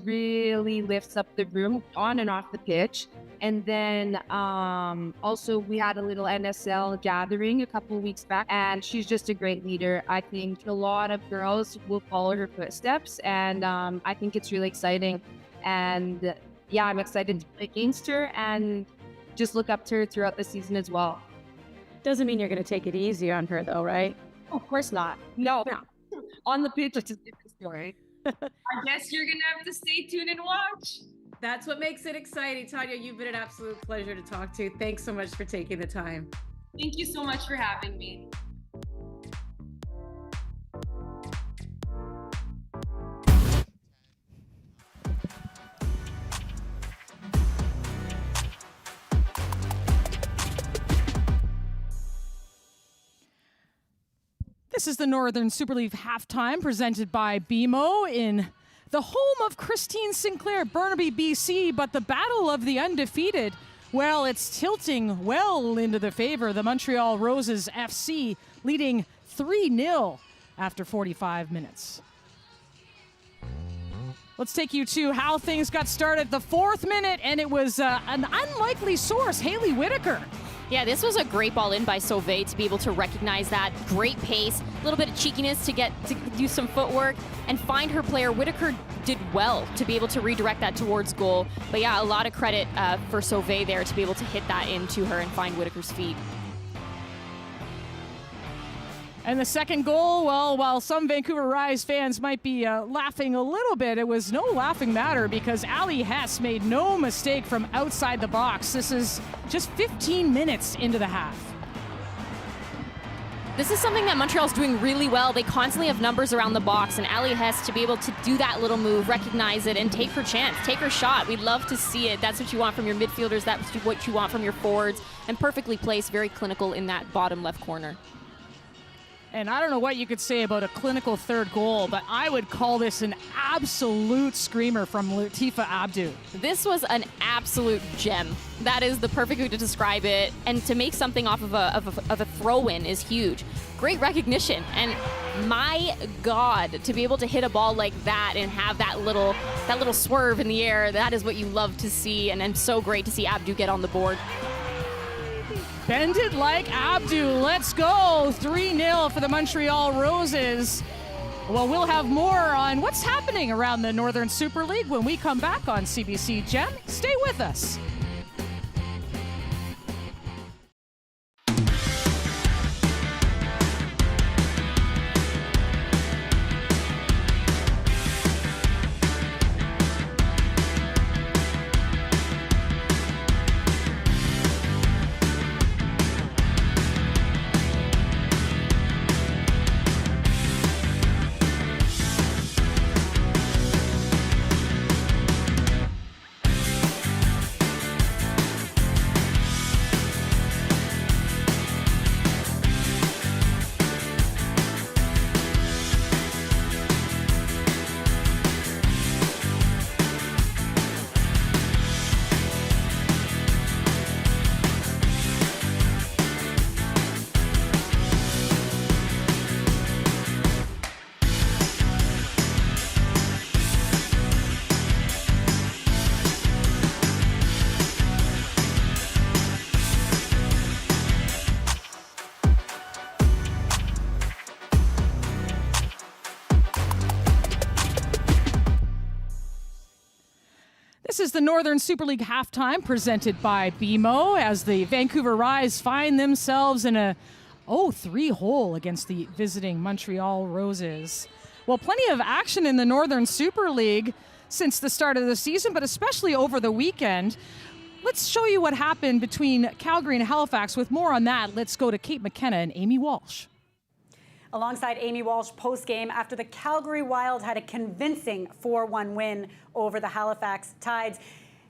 S8: really lifts up the room on and off the pitch. And then also we had a little NSL gathering a couple of weeks back, and she's just a great leader. I think a lot of girls will follow her footsteps, and I think it's really exciting. And yeah, I'm excited to play against her and just look up to her throughout the season as well.
S7: Doesn't mean you're going to take it easy on her, though, right?
S8: Oh, of course not. No. On the pitch, it's a different story.
S3: I guess you're going to have to stay tuned and watch.
S1: That's what makes it exciting. Tanya, you've been an absolute pleasure to talk to. Thanks so much for taking the time.
S3: Thank you so much for having me.
S1: This is the Northern Super League halftime presented by BMO in the home of Christine Sinclair, Burnaby, BC. But the battle of the undefeated, well, it's tilting well into the favor of the Montreal Roses FC, leading 3-0 after 45 minutes. Let's take you to how things got started the 4th minute, and it was an unlikely source, Haley Whitaker.
S2: Yeah, this was a great ball in by Sauvé to be able to recognize that. Great pace, a little bit of cheekiness to get to do some footwork and find her player. Whitaker did well to be able to redirect that towards goal. But yeah, a lot of credit for Sauvé there to be able to hit that into her and find Whitaker's feet.
S1: And the second goal, well, while some Vancouver Rise fans might be laughing a little bit, it was no laughing matter because Ali Hess made no mistake from outside the box. This is just 15 minutes into the half.
S2: This is something that Montreal's doing really well. They constantly have numbers around the box, and Ali Hess to be able to do that little move, recognize it, and take her chance, take her shot. We'd love to see it. That's what you want from your midfielders. That's what you want from your forwards. And perfectly placed, very clinical in that bottom left corner.
S1: And I don't know what you could say about a clinical third goal, but I would call this an absolute screamer from Latifah Abdu.
S2: This was an absolute gem. That is the perfect way to describe it. And to make something off of a throw-in is huge. Great recognition. And my God, to be able to hit a ball like that and have that little swerve in the air, that is what you love to see. And so great to see Abdu get on the board.
S1: Bend it like Abdu. Let's go. 3-0 for the Montreal Roses. Well, we'll have more on what's happening around the Northern Super League when we come back on CBC Gem. Stay with us. This is the Northern Super League halftime presented by BMO as the Vancouver Rise find themselves in a 0-3 hole against the visiting Montreal Roses. Well, plenty of action in the Northern Super League since the start of the season, but especially over the weekend. Let's show you what happened between Calgary and Halifax. With more on that, let's go to Kate McKenna and Amy Walsh.
S9: Alongside Amy Walsh post-game after the Calgary Wild had a convincing 4-1 win over the Halifax Tides.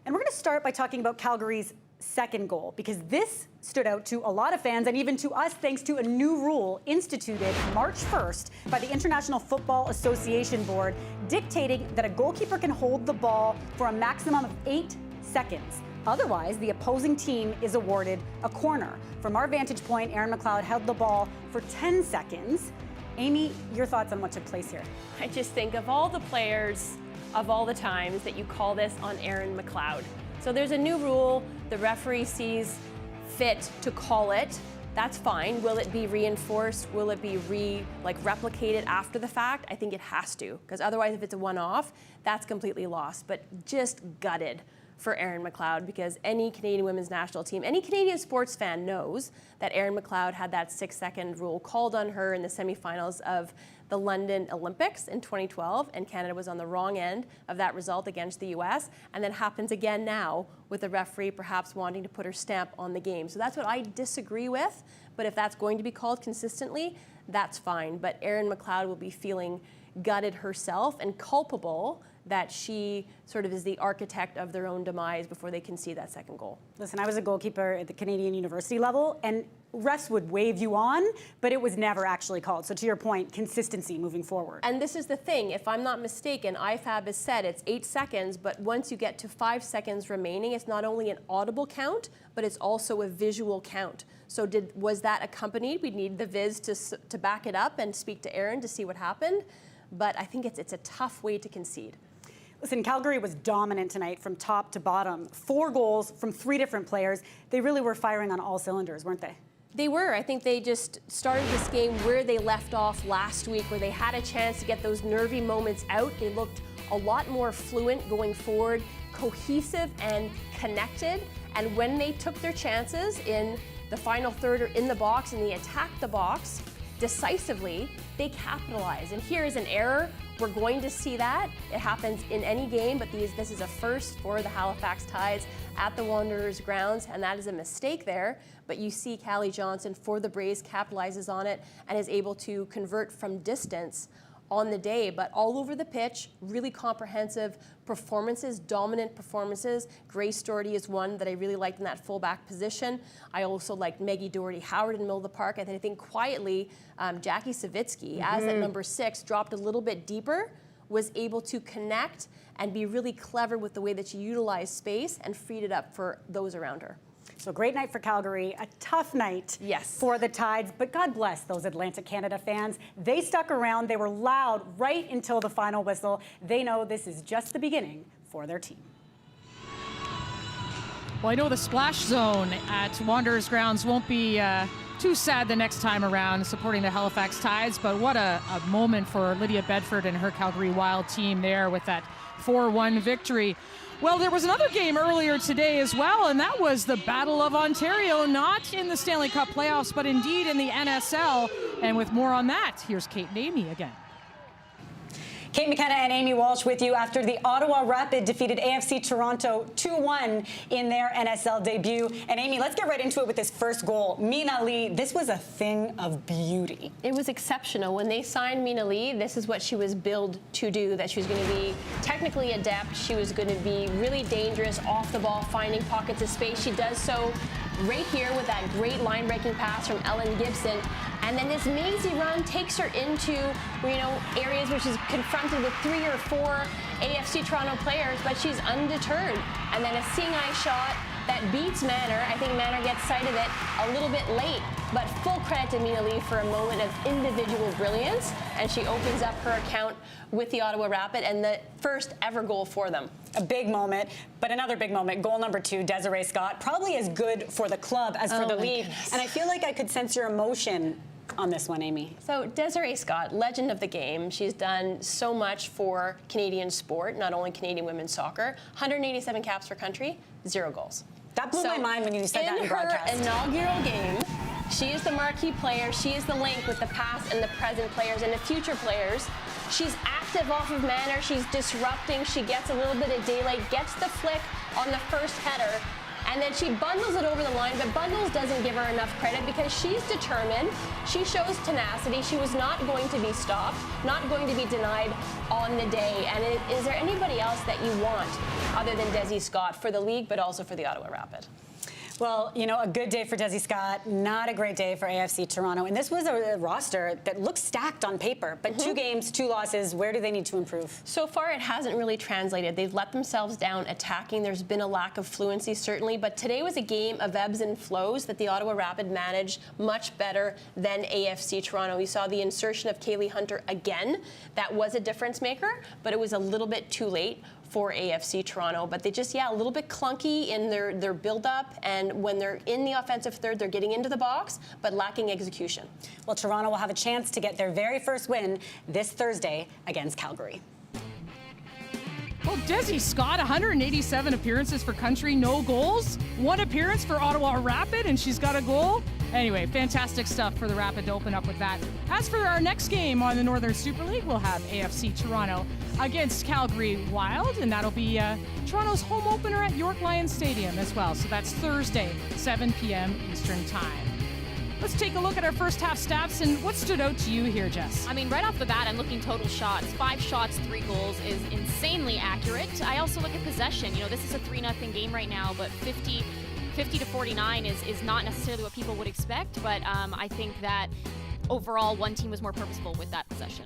S9: And we're going to start by talking about Calgary's second goal, because this stood out to a lot of fans and even to us thanks to a new rule instituted March 1st by the International Football Association Board, dictating that a goalkeeper can hold the ball for a maximum of 8 seconds. Otherwise, the opposing team is awarded a corner. From our vantage point, Erin McLeod held the ball for 10 seconds. Amy, your thoughts on what took place here?
S10: I just think of all the players, of all the times that you call this on Erin McLeod. So there's a new rule, the referee sees fit to call it. That's fine. Will it be reinforced? Will it be replicated after the fact? I think it has to, because otherwise if it's a one-off, that's completely lost. But just gutted for Erin McLeod, because any Canadian women's national team, any Canadian sports fan knows that Erin McLeod had that 6-second rule called on her in the semifinals of the London Olympics in 2012, and Canada was on the wrong end of that result against the US, and that happens again now with the referee perhaps wanting to put her stamp on the game. So that's what I disagree with, but if that's going to be called consistently, that's fine. But Erin McLeod will be feeling gutted herself and culpable that she sort of is the architect of their own demise before they concede that second goal.
S9: Listen, I was a goalkeeper at the Canadian university level, and refs would wave you on, but it was never actually called. So to your point, consistency moving forward.
S10: And this is the thing, if I'm not mistaken, IFAB has said it's 8 seconds, but once you get to 5 seconds remaining, it's not only an audible count, but it's also a visual count. So was that accompanied? We need the viz to back it up and speak to Aaron to see what happened. But I think it's a tough way to concede.
S9: Listen, Calgary was dominant tonight from top to bottom. 4 goals from 3 different players. They really were firing on all cylinders, weren't they?
S10: They were. I think they just started this game where they left off last week, where they had a chance to get those nervy moments out. They looked a lot more fluent going forward, cohesive and connected. And when they took their chances in the final third or in the box and they attacked the box decisively, they capitalized. And here is an error. We're going to see that. It happens in any game, but this is a first for the Halifax Tides at the Wanderers grounds, and that is a mistake there. But you see Callie Johnson for the Braves capitalizes on it and is able to convert from distance on the day, but all over the pitch, really comprehensive performances, dominant performances. Grace Doherty is one that I really liked in that fullback position. I also liked Maggie Doherty-Howard in the middle of the park. And I think quietly, Jackie Savitsky, as at number 6, dropped a little bit deeper, was able to connect and be really clever with the way that she utilized space and freed it up for those around her.
S9: So great night for Calgary, a tough night for the Tides, but God bless those Atlantic Canada fans. They stuck around, they were loud right until the final whistle. They know this is just the beginning for their team.
S1: Well, I know the splash zone at Wanderers grounds won't be too sad the next time around supporting the Halifax Tides, but what a moment for Lydia Bedford and her Calgary Wild team there with that 4-1 victory. Well, there was another game earlier today as well, and that was the Battle of Ontario, not in the Stanley Cup playoffs, but indeed in the NSL. And with more on that, here's Kate and Amy again.
S9: Kate McKenna and Amy Walsh with you after the Ottawa Rapid defeated AFC Toronto 2-1 in their NSL debut. And Amy, let's get right into it with this first goal. Mina Lee, this was a thing of beauty.
S10: It was exceptional. When they signed Mina Lee, this is what she was billed to do, that she was going to be technically adept. She was going to be really dangerous off the ball, finding pockets of space. She does so right here with that great line-breaking pass from Ellen Gibson. And then this mazy run takes her into, areas where she's confronted with 3 or 4 AFC Toronto players, but she's undeterred. And then a seeing eye shot that beats Manor. I think Manor gets sight of it a little bit late, but full credit to Mina Lee for a moment of individual brilliance, and she opens up her account with the Ottawa Rapid and the first ever goal for them.
S9: A big moment, but another big moment. Goal number 2, Desiree Scott, probably as good for the club as for the league.
S10: Goodness.
S9: And I feel like I could sense your emotion on this one, Amy.
S10: So Desiree Scott, legend of the game. She's done so much for Canadian sport, not only Canadian women's soccer. 187 caps for country, 0 goals.
S9: That blew my mind when you said that in broadcast.
S10: In her inaugural game, she is the marquee player. She is the link with the past and the present players and the future players. She's active off of Manor. She's disrupting. She gets a little bit of daylight, gets the flick on the first header, and then she bundles it over the line, but Bundles doesn't give her enough credit because she's determined. She shows tenacity. She was not going to be stopped, not going to be denied on the day. And is there anybody else that you want other than Desi Scott for the league, but also for the Ottawa Rapid?
S9: Well, a good day for Desi Scott, not a great day for AFC Toronto. And this was a roster that looks stacked on paper, but 2 games, 2 losses. Where do they need to improve?
S10: So far, it hasn't really translated. They've let themselves down attacking. There's been a lack of fluency, certainly, but today was a game of ebbs and flows that the Ottawa Rapid managed much better than AFC Toronto. We saw the insertion of Kaylee Hunter again. That was a difference maker, but it was a little bit too late for AFC Toronto, but they just, a little bit clunky in their build-up, and when they're in the offensive third, they're getting into the box, but lacking execution.
S9: Well, Toronto will have a chance to get their very first win this Thursday against Calgary.
S1: Well, Desi Scott, 187 appearances for country, no goals. 1 appearance for Ottawa Rapid, and she's got a goal. Anyway, fantastic stuff for the Rapid to open up with that. As for our next game on the Northern Super League, we'll have AFC Toronto against Calgary Wild, and that'll be Toronto's home opener at York Lions Stadium as well. So that's Thursday, 7 p.m. Eastern Time. Let's take a look at our first half stats, and what stood out to you here, Jess?
S2: I mean, right off the bat, I'm looking total shots. 5 shots, 3 goals is insanely accurate. I also look at possession. This is a 3-0 game right now, but 50-49 is not necessarily what people would expect, but I think that overall one team was more purposeful with that possession.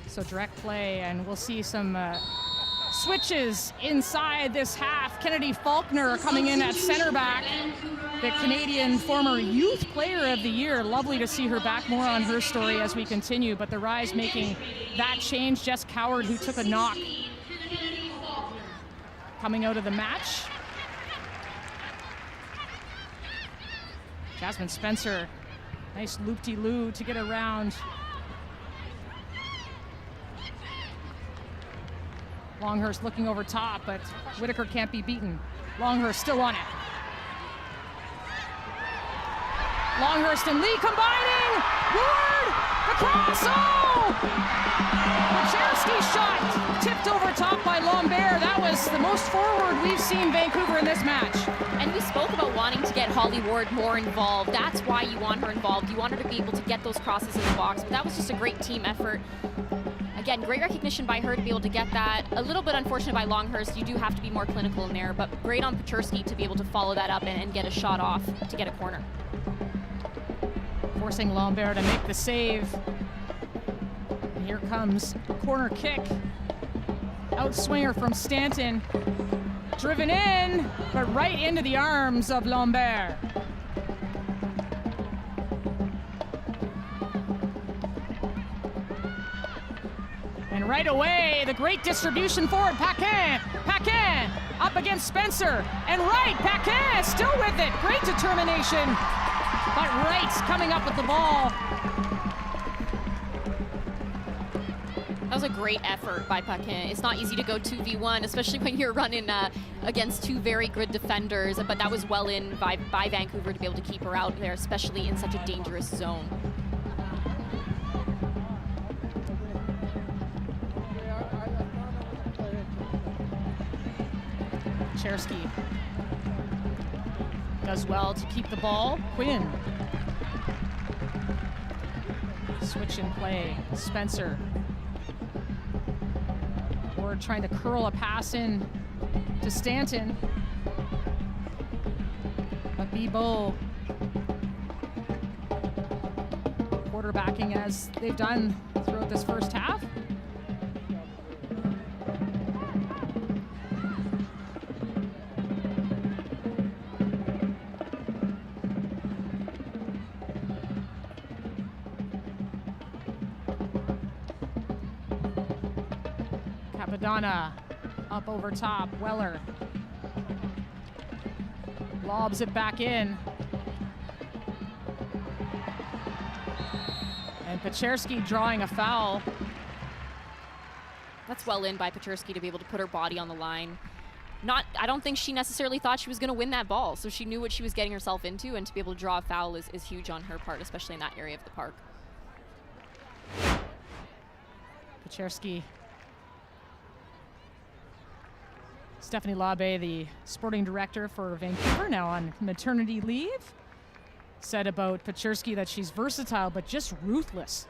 S1: So direct play, and we'll see some switches inside this half. Kennedy Faulkner coming in at center back, the Canadian former Youth Player of the Year. Lovely to see her back. More on her story as we continue, but the Rise making that change. Jess Coward, who took a knock, coming out of the match. Jasmine Spencer, nice loop-de-loo to get around. Longhurst looking over top, but Whitaker can't be beaten. Longhurst still on it. Longhurst and Lee combining! Ward! The cross! Oh! Majerski shot tipped over top by Lambert. That was the most forward we've seen Vancouver in this match.
S2: And we spoke about wanting to get Holly Ward more involved. That's why you want her involved. You want her to be able to get those crosses in the box, but that was just a great team effort. Again, great recognition by her to be able to get that. A little bit unfortunate by Longhurst. You do have to be more clinical in there, but great on Pechersky to be able to follow that up and get a shot off to get a corner.
S1: Forcing Lambert to make the save. And here comes a corner kick. Outswinger from Stanton. Driven in, but right into the arms of Lambert. And right away, the great distribution forward, Paquin. Paquin up against Spencer. And right, Paquin still with it. Great determination. But Wright coming up with the ball.
S2: That was a great effort by Paquin. It's not easy to go 2v1, especially when you're running against two very good defenders, but that was well in by Vancouver to be able to keep her out there, especially in such a dangerous zone.
S1: Chersky does well to keep the ball. Quinn. Switch in play. Spencer. Ward trying to curl a pass in to Stanton. But Bibeau quarterbacking as they've done throughout this first half. Capadonna up over top. Weller lobs it back in. And Pechersky drawing a foul.
S2: That's well in by Pechersky to be able to put her body on the line. I don't think she necessarily thought she was going to win that ball, so she knew what she was getting herself into, and to be able to draw a foul is huge on her part, especially in that area of the park.
S1: Pechersky. Stephanie Labe, the sporting director for Vancouver, now on maternity leave, said about Pechersky that she's versatile but just ruthless.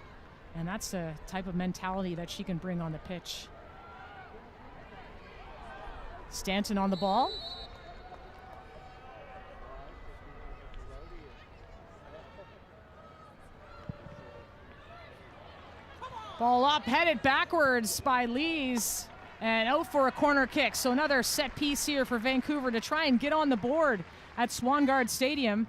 S1: And that's the type of mentality that she can bring on the pitch. Stanton on the ball. Ball up, headed backwards by Lees. And out for a corner kick. So another set piece here for Vancouver to try and get on the board at Swangard Stadium.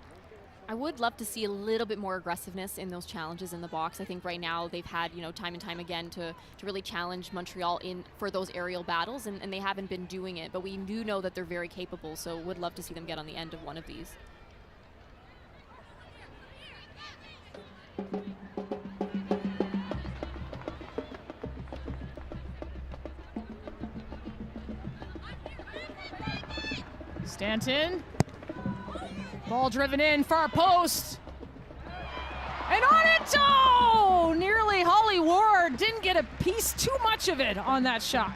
S2: I would love to see a little bit more aggressiveness in those challenges in the box. I think right now they've had, time and time again to really challenge Montreal for those aerial battles, and they haven't been doing it. But we do know that they're very capable, so would love to see them get on the end of one of these.
S1: Stanton. Ball driven in, far post. And on it, oh! Nearly Holly Ward didn't get a piece too much of it on that shot.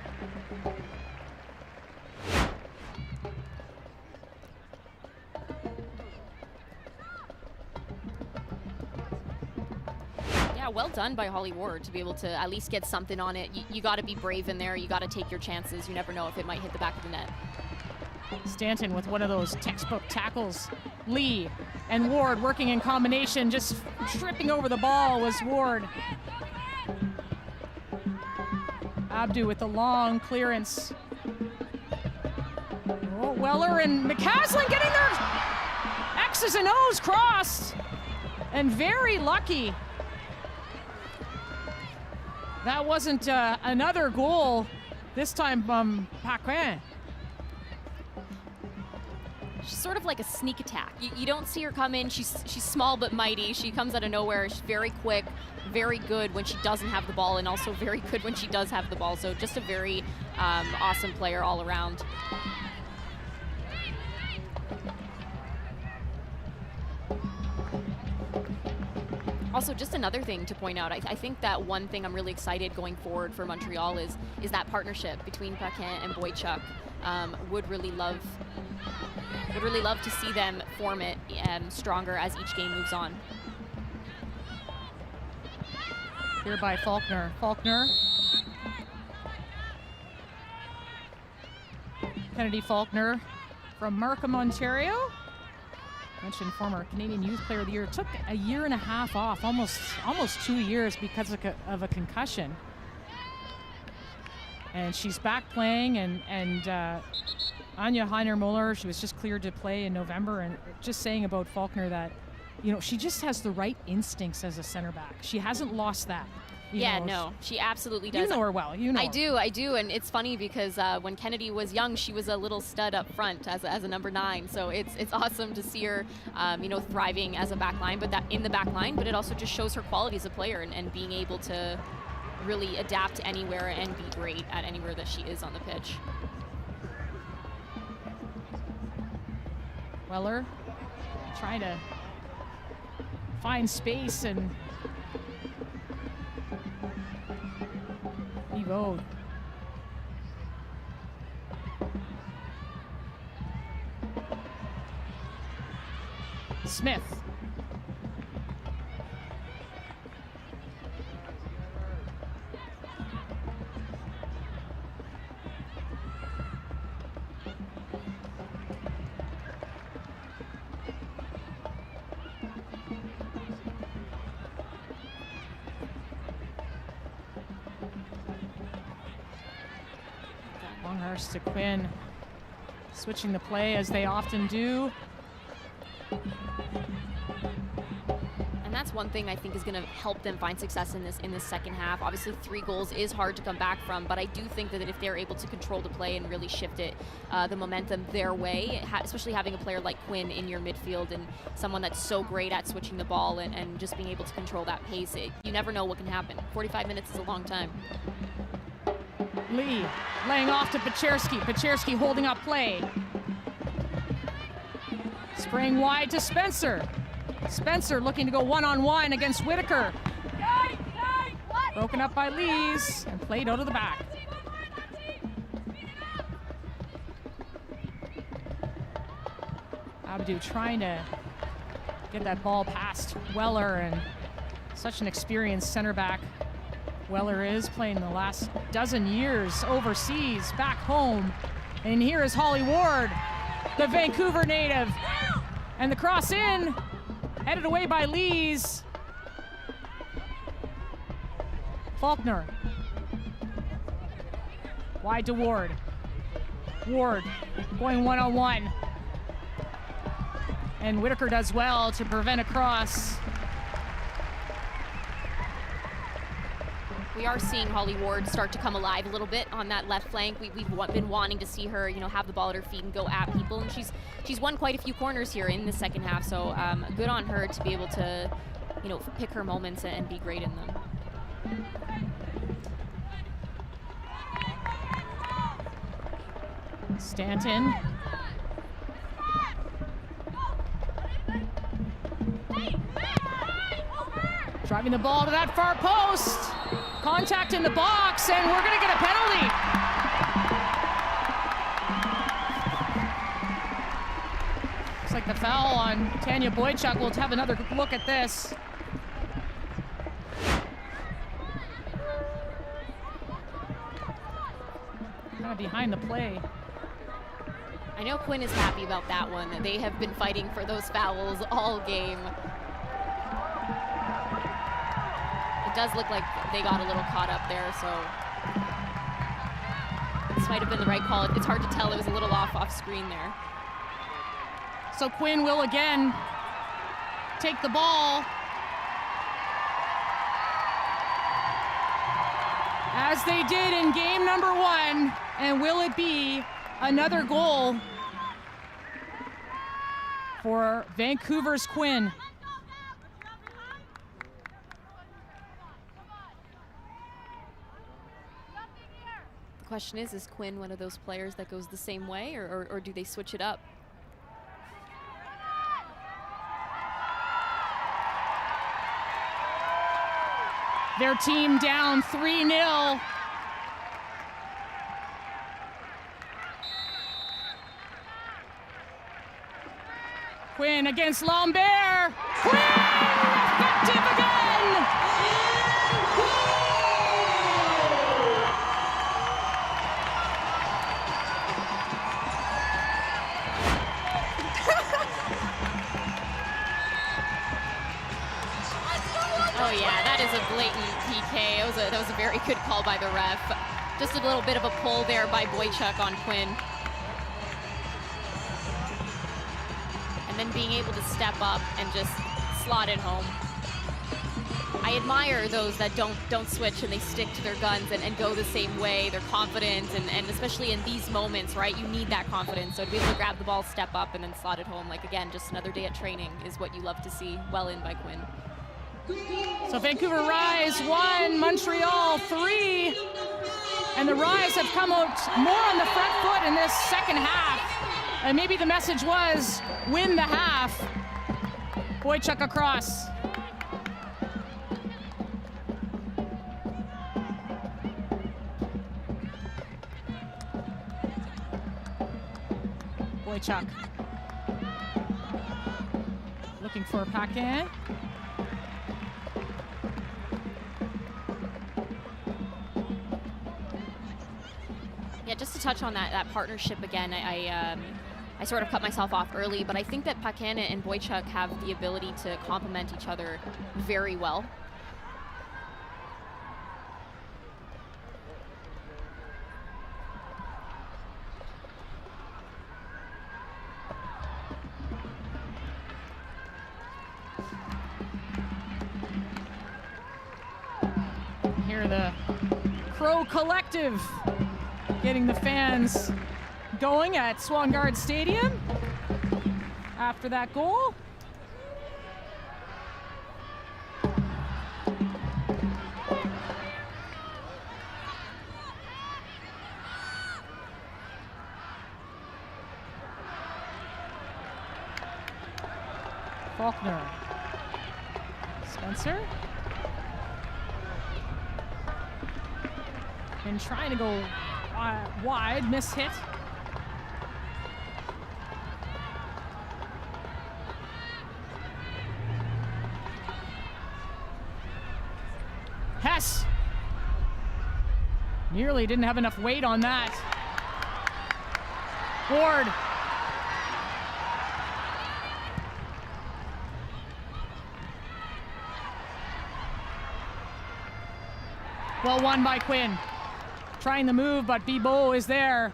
S2: Yeah, well done by Holly Ward to be able to at least get something on it. You got to be brave in there. You got to take your chances. You never know if it might hit the back of the net.
S1: Stanton with one of those textbook tackles. Lee and Ward working in combination, just tripping over the ball was Ward. Abdu with the long clearance. Oh, Weller and McCaslin getting their X's and O's crossed. And very lucky. That wasn't another goal, this time from Paquin.
S2: She's sort of like a sneak attack. You don't see her come in. She's small but mighty. She comes out of nowhere. She's very quick, very good when she doesn't have the ball, and also very good when she does have the ball. So just a very awesome player all around. Also, just another thing to point out, I think that one thing I'm really excited going forward for Montreal is that partnership between Paquin and Boychuk. Would really love to see them form it stronger as each game moves on.
S1: Here by Faulkner. Kennedy Faulkner from Markham, Ontario. Mentioned former Canadian Youth Player of the Year. Took a year and a half off, almost 2 years because of a concussion. And she's back playing, and Anya Heiner-Muller, she was just cleared to play in November, and just saying about Faulkner that, you know, she just has the right instincts as a center back. She hasn't lost that.
S2: She absolutely does.
S1: You know her well.
S2: I do, and it's funny because when Kennedy was young, she was a little stud up front as a number 9. So it's awesome to see her, thriving as a back line, but it also just shows her quality as a player and being able to really adapt to anywhere and be great at anywhere that she is on the pitch.
S1: Weller trying to find space, and Evo. Smith. Longhurst to Quinn, switching the play as they often do.
S2: And that's one thing I think is going to help them find success in this second half. Obviously, 3 goals is hard to come back from, but I do think that if they're able to control the play and really shift it, the momentum their way, especially having a player like Quinn in your midfield and someone that's so great at switching the ball and just being able to control that pace, you never know what can happen. 45 minutes is a long time.
S1: Lee laying off to Peczerski. Peczerski holding up play. Spraying wide to Spencer. Spencer looking to go one-on-one against Whitaker. Broken up by Lees and played out of the back. Abdu trying to get that ball past Weller, and such an experienced center back Weller is, playing the last dozen years overseas, back home. And here is Holly Ward, the Vancouver native. And the cross in, headed away by Lees. Faulkner. Wide to Ward. Ward going one-on-one. And Whitaker does well to prevent a cross.
S2: We are seeing Holly Ward start to come alive a little bit on that left flank. We've been wanting to see her, have the ball at her feet and go at people, and she's won quite a few corners here in the second half. So good on her to be able to, pick her moments and be great in them.
S1: Stanton. Driving the ball to that far post. Contact in the box, and we're going to get a penalty. Looks like the foul on Tanya Boychuk. We'll have another look at this. Kind of behind the play.
S2: I know Quinn is happy about that one. They have been fighting for those fouls all game. It does look like they got a little caught up there, so this might have been the right call. It's hard to tell. It was a little off screen there.
S1: So Quinn will again take the ball. As they did in game number 1. And will it be another goal for Vancouver's Quinn?
S2: The question is Quinn one of those players that goes the same way, or do they switch it up?
S1: Their team down 3-0. Quinn against Lambert. Quinn effective again.
S2: Oh yeah, that is a blatant PK. That was a very good call by the ref. Just a little bit of a pull there by Boychuk on Quinn. And then being able to step up and just slot it home. I admire those that don't switch and they stick to their guns and go the same way. They're confident, and especially in these moments, right? You need that confidence. So to be able to grab the ball, step up, and then slot it home, like again, just another day at training is what you love to see. Well in by Quinn.
S1: So Vancouver Rise 1, Montreal 3. And the Rise have come out more on the front foot in this second half. And maybe the message was, win the half. Boychuk across. Boychuk. Looking for Paquin.
S2: Yeah, just to touch on that partnership again, I sort of cut myself off early, but I think that Paquin and Boychuk have the ability to complement each other very well.
S1: Here the Crow Collective getting the fans going at Swangard Stadium after that goal. Faulkner. Spencer. And trying to go wide, miss hit. Hess nearly didn't have enough weight on that. Ward. Well won by Quinn. Trying the move, but Bibeau is there.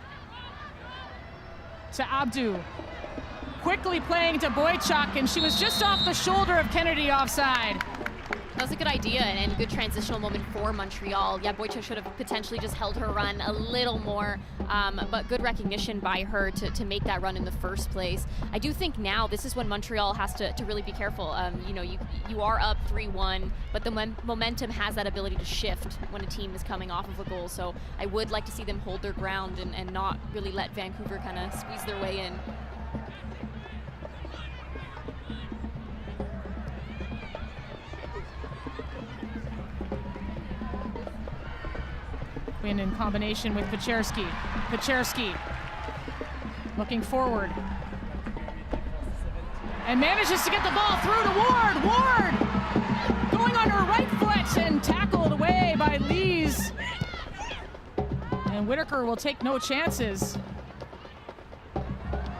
S1: To Abdu. Quickly playing to Boychuk, and she was just off the shoulder of Kennedy offside.
S2: That was a good idea and a good transitional moment for Montreal. Yeah, Boychuk should have potentially just held her run a little more, but good recognition by her to make that run in the first place. I do think now this is when Montreal has to really be careful. You know, you are up 3-1, but the momentum has that ability to shift when a team is coming off of a goal. So I would like to see them hold their ground and not really let Vancouver kind of squeeze their way in.
S1: In combination with Peczerski. Peczerski looking forward and manages to get the ball through to Ward. Ward going on her right foot and tackled away by Lees. And Whitaker will take no chances.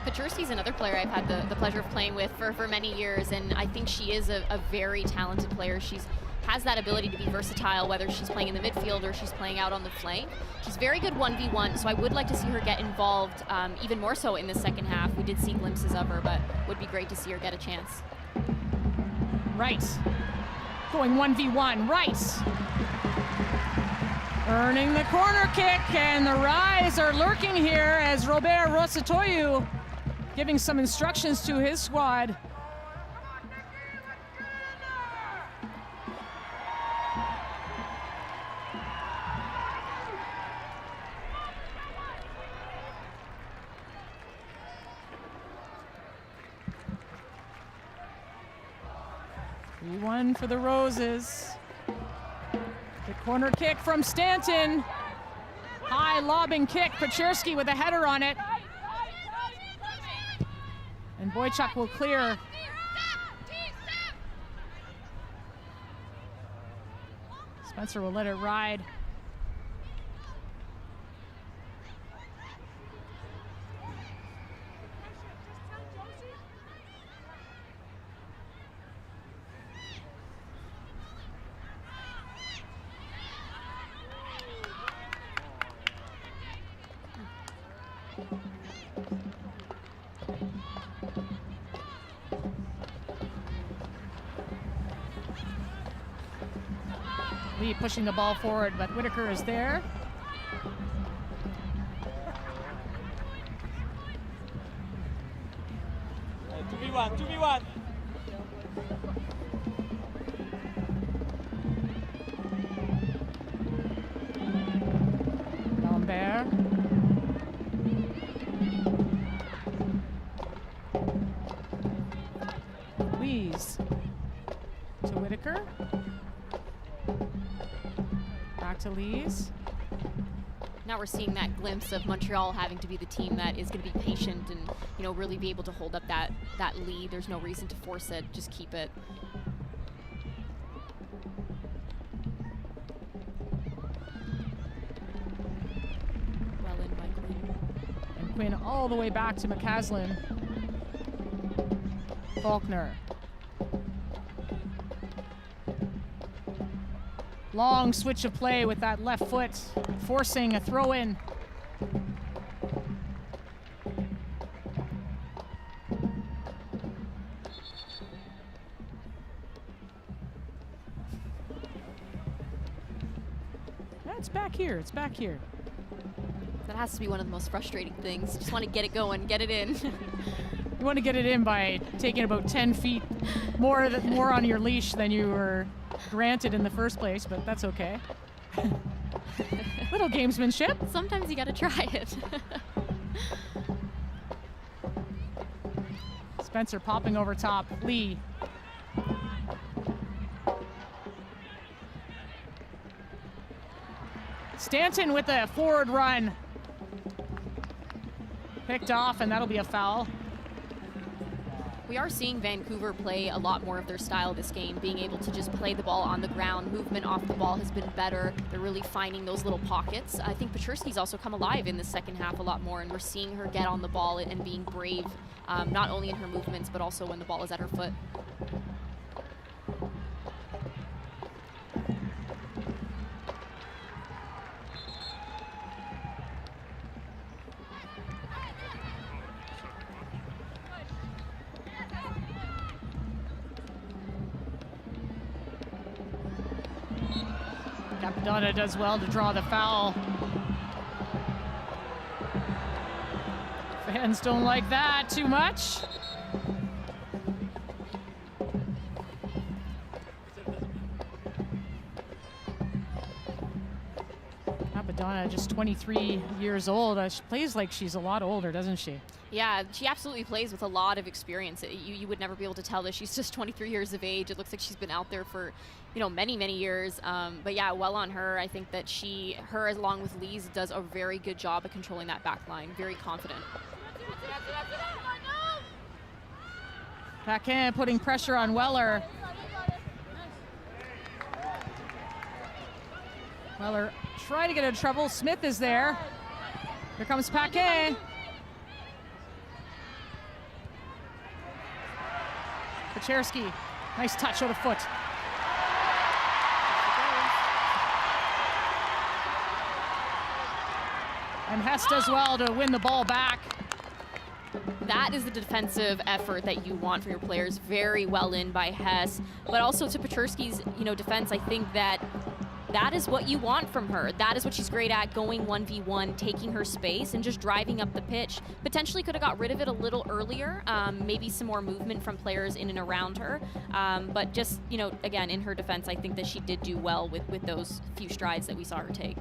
S2: Paczurski's another player I've had the pleasure of playing with for many years, and I think she is a very talented player. She's has that ability to be versatile, whether she's playing in the midfield or she's playing out on the flank. She's very good 1v1, so I would like to see her get involved even more so in the second half. We did see glimpses of her, but would be great to see her get a chance.
S1: Right. Going 1v1, right. Earning the corner kick, and the Rise are lurking here as Robert Rosatoyu giving some instructions to his squad. One for the Roses. The corner kick from Stanton. High lobbing kick. Paczurski with a header on it. And Boychuk will clear. Spencer will let it ride. Lee pushing the ball forward, but Whitaker is there.
S6: Hey, 2v1, 2v1.
S1: Lambert. Lees to Whitaker. Back to Lees.
S2: Now we're seeing that glimpse of Montreal having to be the team that is going to be patient and, you know, really be able to hold up that lead. There's no reason to force it, just keep it. Well in by Quinn.
S1: And Quinn all the way back to McCaslin. Faulkner. Long switch of play with that left foot, forcing a throw in. It's back here, it's back here.
S2: That has to be one of the most frustrating things. Just want to get it going, get it in.
S1: You want to get it in by taking about 10 feet more on your leash than you were granted in the first place, but that's okay. Little gamesmanship.
S2: Sometimes you got to try it.
S1: Spencer popping over top. Lee. Stanton with a forward run. Picked off, and that'll be a foul.
S2: We are seeing Vancouver play a lot more of their style this game, being able to just play the ball on the ground. Movement off the ball has been better. They're really finding those little pockets. I think Paczurski's also come alive in the second half a lot more, and we're seeing her get on the ball and being brave, not only in her movements, but also when the ball is at her foot.
S1: Capadonna does well to draw the foul. Fans don't like that too much. Capadonna, just 23 years old. She plays like she's a lot older, doesn't she?
S2: Yeah, she absolutely plays with a lot of experience. You would never be able to tell that she's just 23 years of age. It looks like she's been out there for, you know, many, many years. But yeah, well on her. I think that her along with Lees does a very good job of controlling that back line. Very confident.
S1: Paquin putting pressure on Weller. Weller trying to get into trouble. Smith is there. Here comes Paquin. Pacierski, nice touch out of foot. And Hess does well to win the ball back.
S2: That is the defensive effort that you want from your players. Very well in by Hess, but also to Pacierski's, defense. I think that is what you want from her. That is what she's great at, going 1v1, taking her space and just driving up the pitch. Potentially could have got rid of it a little earlier, maybe some more movement from players in and around her. But just, again, in her defense, I think that she did do well with those few strides that we saw her take.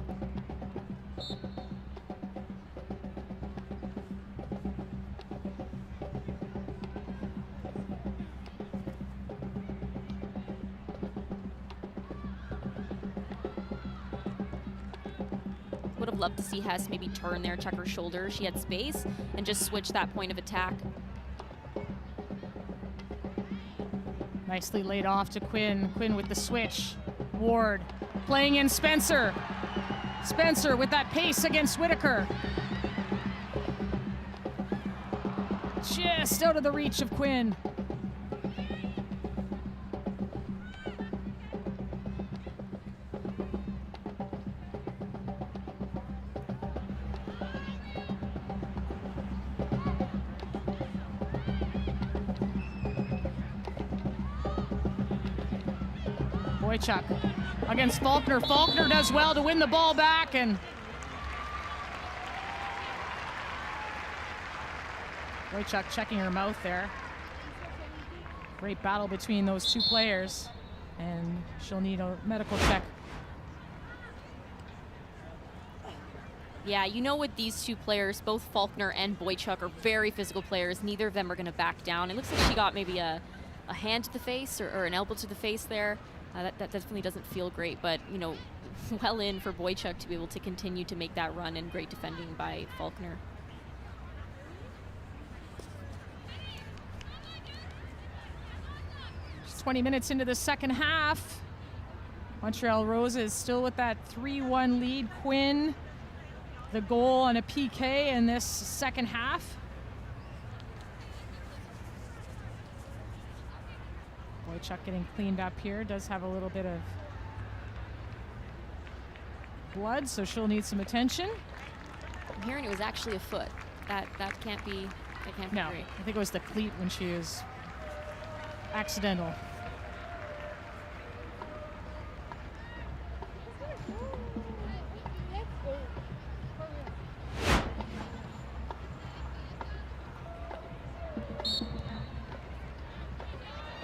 S2: Would have loved to see Hess maybe turn there, check her shoulder. She had space and just switch that point of attack.
S1: Nicely laid off to Quinn. Quinn with the switch. Ward playing in Spencer. Spencer with that pace against Whitaker. Just out of the reach of Quinn. Boychuk against Faulkner. Faulkner does well to win the ball back, and Boychuk checking her mouth there. Great battle between those two players, and she'll need a medical check.
S2: Yeah, with these two players, both Faulkner and Boychuk are very physical players. Neither of them are going to back down. It looks like she got maybe a hand to the face or an elbow to the face there. That definitely doesn't feel great, but, well in for Boychuk to be able to continue to make that run, and great defending by Faulkner.
S1: Just 20 minutes into the second half. Montreal Roses still with that 3-1 lead. Quinn, the goal on a PK in this second half. Boychuk getting cleaned up here. Does have a little bit of blood, so she'll need some attention.
S2: I'm hearing it was actually a foot. That can't be
S1: No,
S2: great.
S1: I think it was the cleat when she was accidental.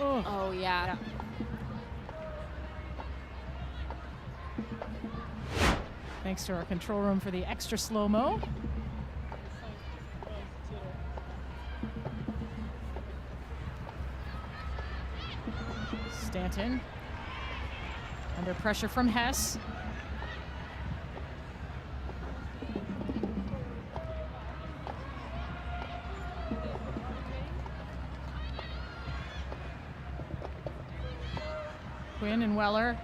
S2: Oh, yeah.
S1: Thanks to our control room for the extra slow-mo. Stanton under pressure from Hess. Quinn and Weller.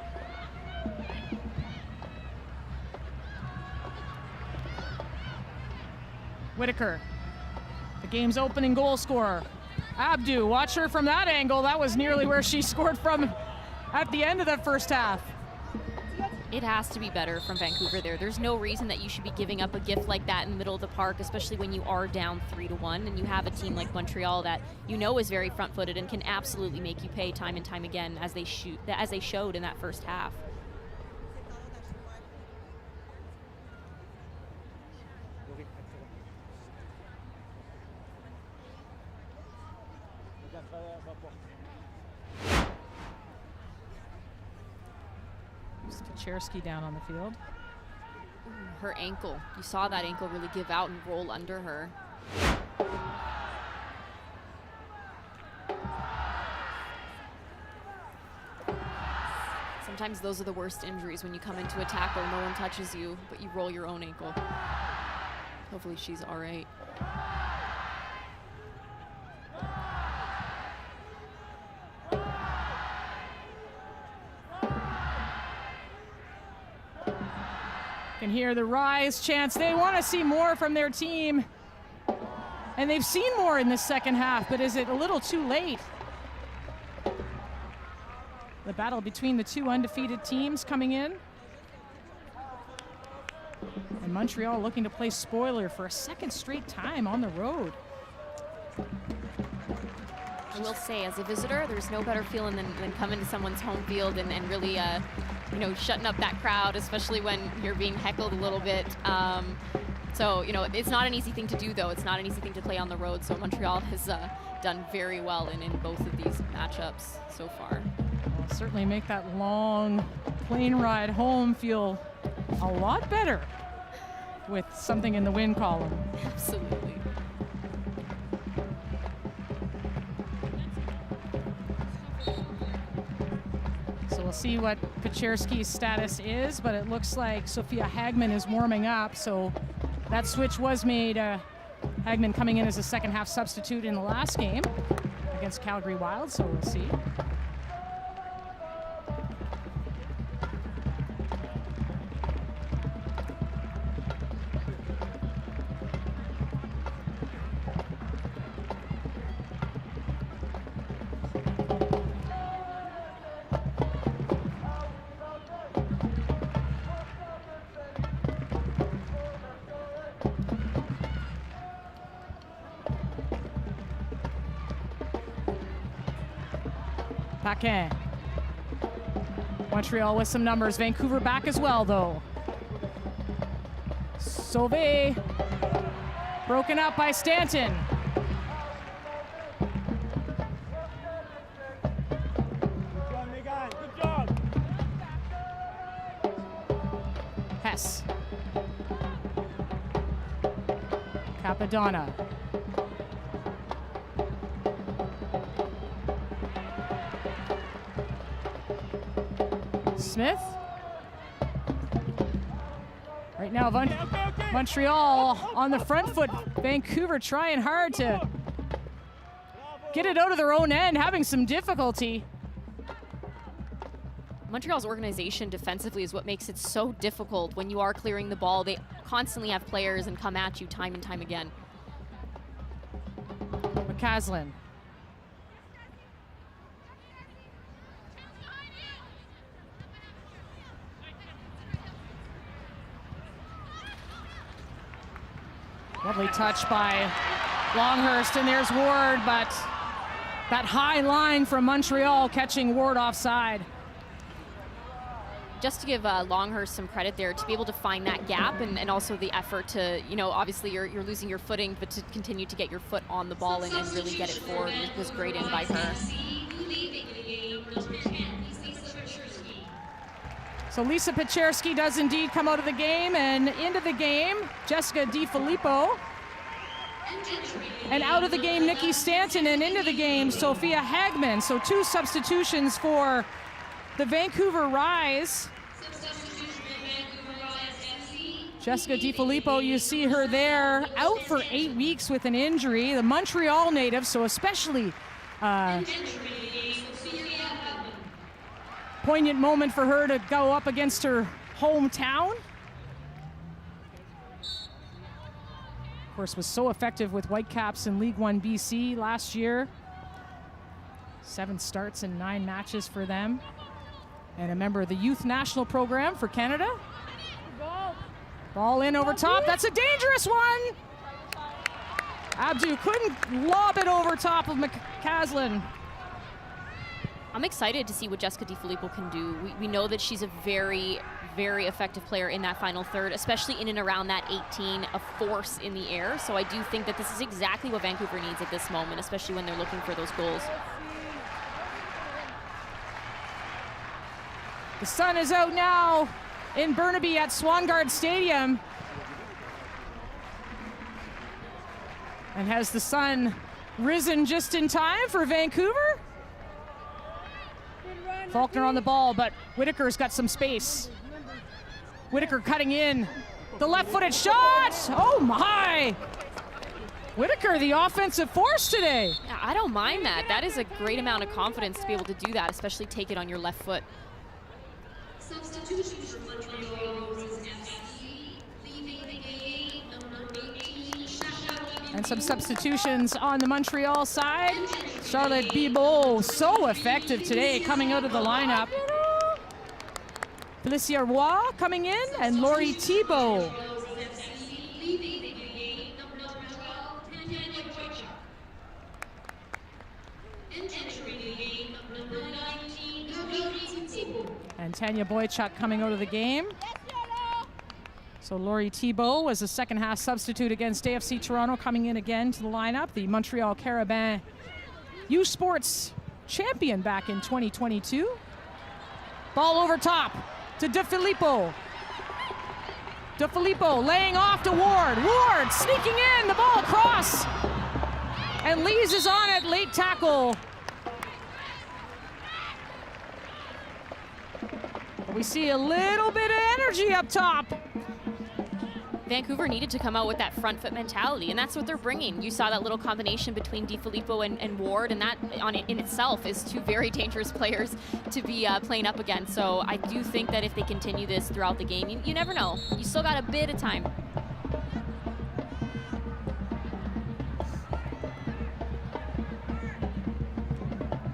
S1: Whitaker, the game's opening goal scorer. Abdu, watch her from that angle. That was nearly where she scored from at the end of the first half.
S2: It has to be better from Vancouver there. There's no reason that you should be giving up a gift like that in the middle of the park, especially when you are down 3-1 and you have a team like Montreal that is very front-footed and can absolutely make you pay time and time again, as they showed in that first half.
S1: Pacierski down on the field.
S2: Her ankle. You saw that ankle really give out and roll under her. Sometimes those are the worst injuries, when you come into a tackle, no one touches you, but you roll your own ankle. Hopefully she's all right.
S1: Can hear the Rise chants. They want to see more from their team. And they've seen more in this second half, but is it a little too late? The battle between the two undefeated teams coming in. And Montreal looking to play spoiler for a second straight time on the road.
S2: I will say, as a visitor, there's no better feeling than coming to someone's home field and really, you know, shutting up that crowd, especially when you're being heckled a little bit. So, you know, it's not an easy thing to do, though. It's not an easy thing to play on the road. So Montreal has done very well in both of these matchups so far.
S1: Will certainly make that long plane ride home feel a lot better with something in the win column.
S2: Absolutely.
S1: So we'll see what Peczerski's status is, but it looks like Sophia Hagman is warming up. So that switch was made. Hagman coming in as a second half substitute in the last game against Calgary Wild, so we'll see. Paquin. Montreal with some numbers. Vancouver back as well, though. Sauvé. Broken up by Stanton.
S6: Good job, Megan. Good job.
S1: Hess. Capadonna. Smith. Right now, Montreal on the front foot. Vancouver trying hard to get it out of their own end, having some difficulty.
S2: Montreal's organization defensively is what makes it so difficult when you are clearing the ball. They constantly have players and come at you time and time again.
S1: McCaslin. Lovely touch by Longhurst, and there's Ward, but that high line from Montreal catching Ward offside.
S2: Just to give Longhurst some credit there, to be able to find that gap and also the effort to, you know, obviously you're losing your footing, but to continue to get your foot on the ball and really get it forward was great in by her.
S1: So Lisa Peczerski does indeed come out of the game, and into the game, Jessica DiFilippo. And out of the game, Nikki Stanton, and into the game, Sophia Hagman. So 2 substitutions for the Vancouver Rise. Jessica DiFilippo, you see her there, out for 8 weeks with an injury. The Montreal native, so especially poignant moment for her to go up against her hometown. Of course, was so effective with Whitecaps in League One BC last year. 7 starts and 9 matches for them. And a member of the youth national program for Canada. Ball in over top. That's a dangerous one. Abdu couldn't lob it over top of McCaslin.
S2: I'm excited to see what Jessica DiFilippo can do. We know that she's a very, very effective player in that final third, especially in and around that 18, a force in the air. So I do think that this is exactly what Vancouver needs at this moment, especially when they're looking for those goals.
S1: The sun is out now in Burnaby at Swangard Stadium. And has the sun risen just in time for Vancouver? Faulkner on the ball, but Whitaker's got some space. Whitaker cutting in. The left-footed shot! Oh my! Whitaker, the offensive force today.
S2: Yeah, I don't mind that. That is a great amount of confidence to be able to do that, especially take it on your left foot.
S11: Substitutions for Montreal Roses FC, leaving the game, number 18, Shasha
S1: And some substitutions on the Montreal side. Charlotte Bibeau, so effective today coming out of the lineup. Felicia Roy coming in, and Laurie Thibault. And Tanya Boychuk coming out of the game. So Laurie Thibault was a second half substitute against AFC Toronto, coming in again to the lineup. The Montreal Carabin U Sports champion back in 2022. Ball over top to DeFilippo. DeFilippo laying off to Ward. Ward sneaking in, the ball across. And Lees is on it, late tackle. But we see a little bit of energy up top.
S2: Vancouver needed to come out with that front foot mentality, and that's what they're bringing. You saw that little combination between DeFilippo and Ward, and that in itself is two very dangerous players to be playing up against. So I do think that if they continue this throughout the game, you never know. You still got a bit of time.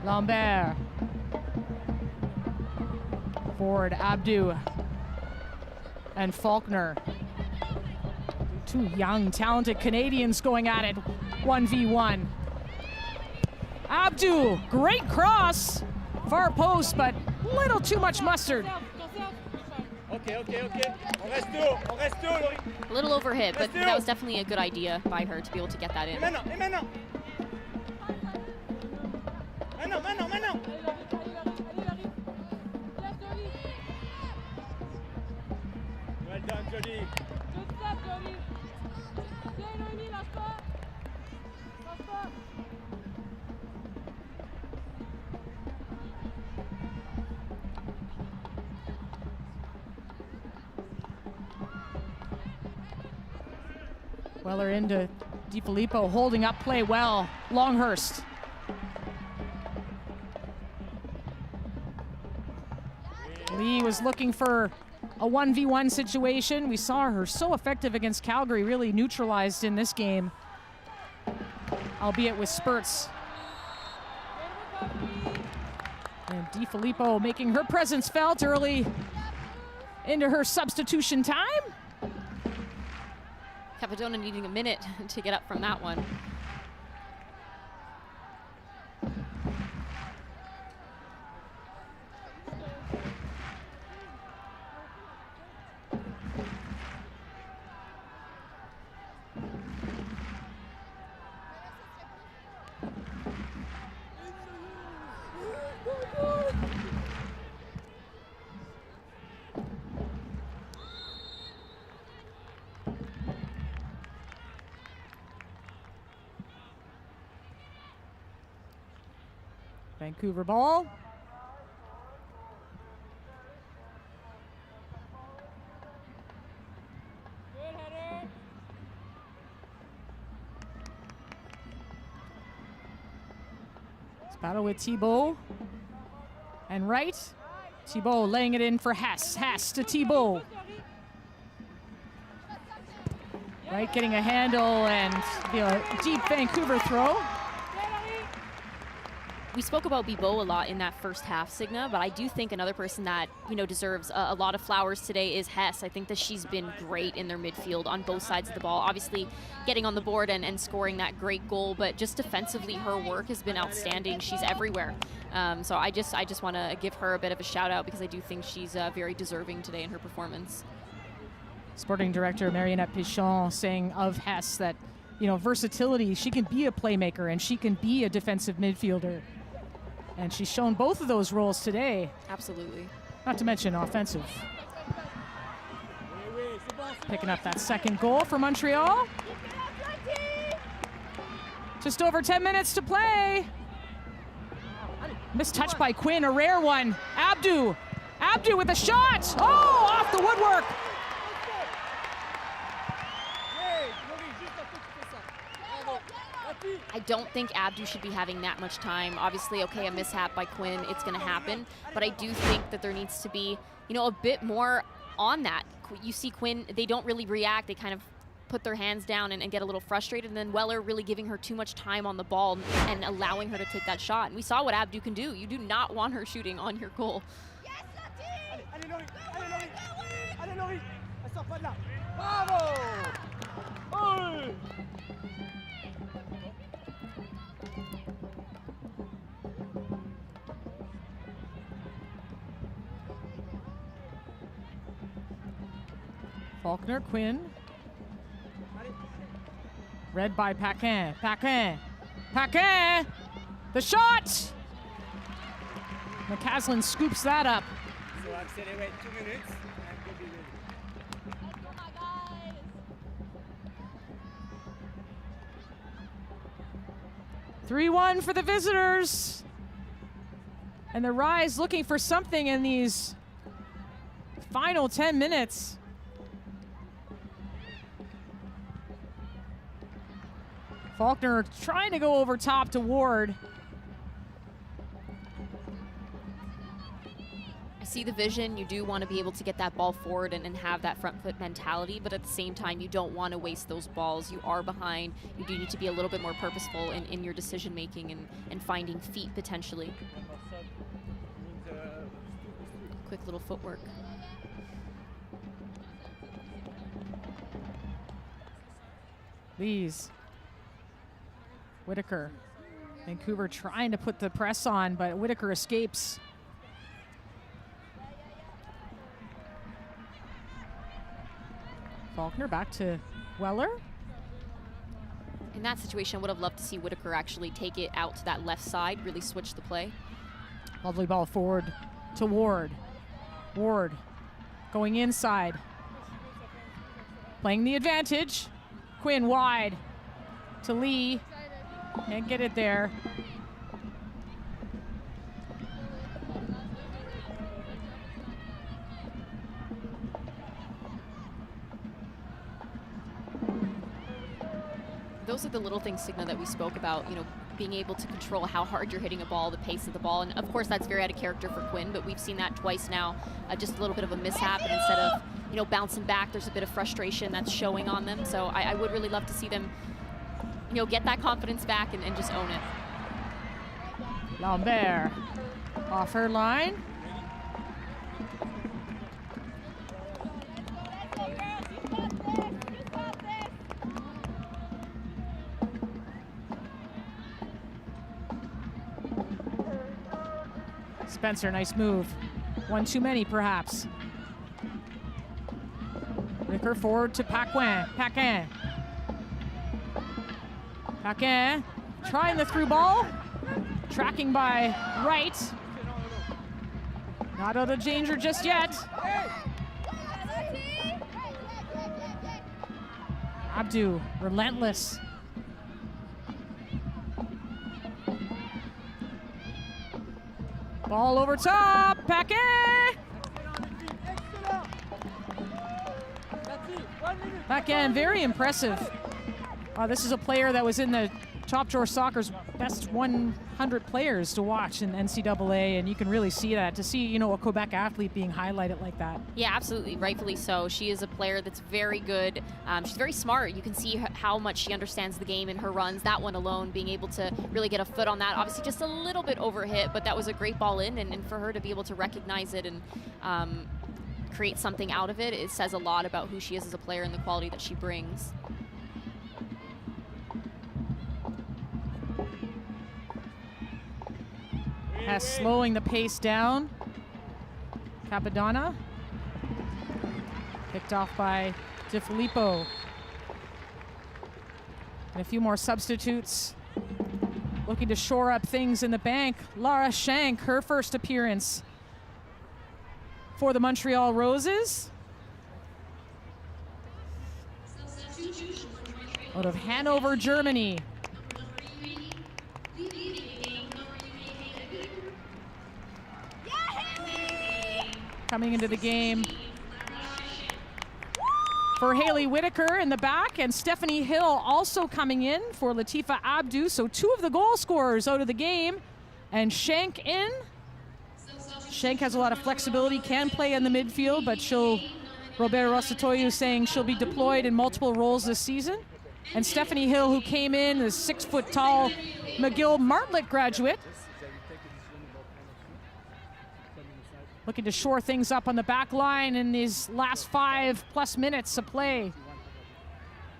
S1: Lambert. Ford, Abdu, and Faulkner. Two young, talented Canadians going at it, 1v1. Abdu, great cross, far post, but little too much mustard.
S6: Okay. On reste haut, Laurie.
S2: A little overhit, but that was definitely a good idea by her to be able to get that in.
S6: Maintenant. Well done, Jody.
S1: Weller into DeFilippo, holding up play well. Longhurst. Lee was looking for a 1v1 situation. We saw her so effective against Calgary, really neutralized in this game, albeit with spurts. And DeFilippo making her presence felt early into her substitution time.
S2: Capadona needing a minute to get up from that one.
S1: Vancouver ball. It's battle with Thibault. And right. Thibault laying it in for Hess. Hess to Thibault. Right, getting a handle and a deep Vancouver throw.
S2: We spoke about Bibeau a lot in that first half, Signa, but I do think another person that, deserves a lot of flowers today is Hess. I think that she's been great in their midfield on both sides of the ball. Obviously, getting on the board and scoring that great goal, but just defensively, her work has been outstanding. She's everywhere. So I just want to give her a bit of a shout out because I do think she's very deserving today in her performance.
S1: Sporting director Marionnette Pichon saying of Hess that, versatility, she can be a playmaker and she can be a defensive midfielder. And she's shown both of those roles today.
S2: Absolutely.
S1: Not to mention offensive. Picking up that second goal for Montreal. Just over 10 minutes to play. Missed touch by Quinn, a rare one. Abdu with a shot. Oh, off the woodwork.
S2: I don't think Abdu should be having that much time. Obviously, okay, a mishap by Quinn, it's going to happen. But I do think that there needs to be, a bit more on that. You see Quinn, they don't really react. They kind of put their hands down and get a little frustrated, and then Weller really giving her too much time on the ball and allowing her to take that shot. And we saw what Abdu can do. You do not want her shooting on your goal.
S1: Faulkner, Quinn. Read by Paquin. Paquin. Paquin! The shot! McCaslin scoops that up.
S6: So accelerate 2 minutes and we'll be ready.
S1: 3-1 for the visitors. And the Rise looking for something in these final 10 minutes. Faulkner trying to go over top to Ward.
S2: I see the vision. You do want to be able to get that ball forward and have that front foot mentality, but at the same time, you don't want to waste those balls. You are behind. You do need to be a little bit more purposeful in your decision making and finding feet potentially. Quick little footwork.
S1: Lees. Whitaker. Vancouver trying to put the press on, but Whitaker escapes. Faulkner back to Weller.
S2: In that situation, I would have loved to see Whitaker actually take it out to that left side, really switch the play.
S1: Lovely ball forward to Ward. Ward going inside. Playing the advantage. Quinn wide to Lee. Can't get it there.
S2: Those are the little things, Signa, that we spoke about, you know, being able to control how hard you're hitting a ball, the pace of the ball. And of course, that's very out of character for Quinn, but we've seen that twice now. Just a little bit of a mishap, and instead of, you know, bouncing back, there's a bit of frustration that's showing on them. So I would really love to see them, you know, get that confidence back and just own it.
S1: Lambert off her line. Spencer, nice move. One too many, perhaps. Ricker forward to Paquin. Paquin. Paquin trying the through ball. Tracking by Wright. Not out of danger just yet. Abdu, relentless. Ball over top, Paquin! Paquin, very impressive. This is a player that was in the Top Drawer Soccer's best 100 players to watch in NCAA, and you can really see that. To see, you know, a Quebec athlete being highlighted like that.
S2: Yeah, absolutely, rightfully so. She is a player that's very good. She's very smart. You can see how much she understands the game in her runs. That one alone, being able to really get a foot on that. Obviously, just a little bit overhit, but that was a great ball in, and for her to be able to recognize it and create something out of it, it says a lot about who she is as a player and the quality that she brings.
S1: Hess slowing the pace down. Capadonna. Picked off by DiFilippo. And a few more substitutes. Looking to shore up things in the bank. Lara Shank, her first appearance for the Montreal Roses. Out of Hanover, Germany. Coming into the game for Haley Whitaker in the back, and Stephanie Hill also coming in for Latifah Abdu. So two of the goal scorers out of the game, and Shank in. Shank has a lot of flexibility, can play in the midfield, but she'll Robert Rosatoyu saying she'll be deployed in multiple roles this season. And Stephanie Hill, who came in as 6-foot-tall McGill Martlet graduate, looking to shore things up on the back line in these last 5+ minutes of play.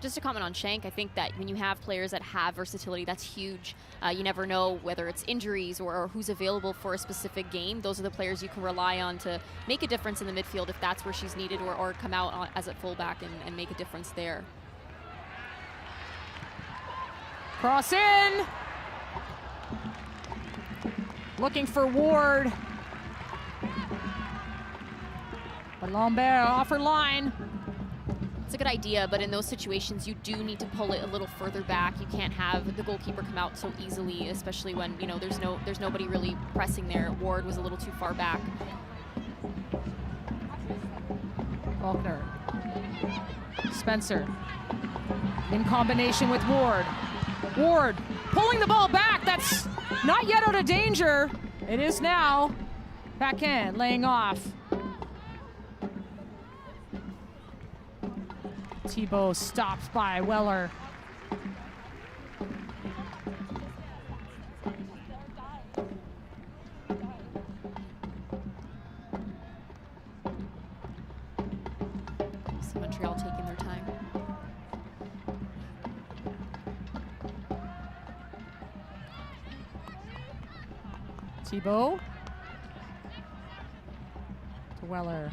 S2: Just to comment on Shank, I think that when you have players that have versatility, that's huge. You never know whether it's injuries or who's available for a specific game. Those are the players you can rely on to make a difference in the midfield if that's where she's needed, or come out as a fullback and make a difference there.
S1: Cross in. Looking for Ward. But Lambert off her line.
S2: It's a good idea, but in those situations, you do need to pull it a little further back. You can't have the goalkeeper come out so easily, especially when, you know, there's nobody really pressing there. Ward was a little too far back.
S1: Faulkner. Spencer. In combination with Ward. Ward pulling the ball back. That's not yet out of danger. It is now. Paquin laying off. Thibault stopped by Weller.
S2: So Montreal taking their time.
S1: Thibault to Weller.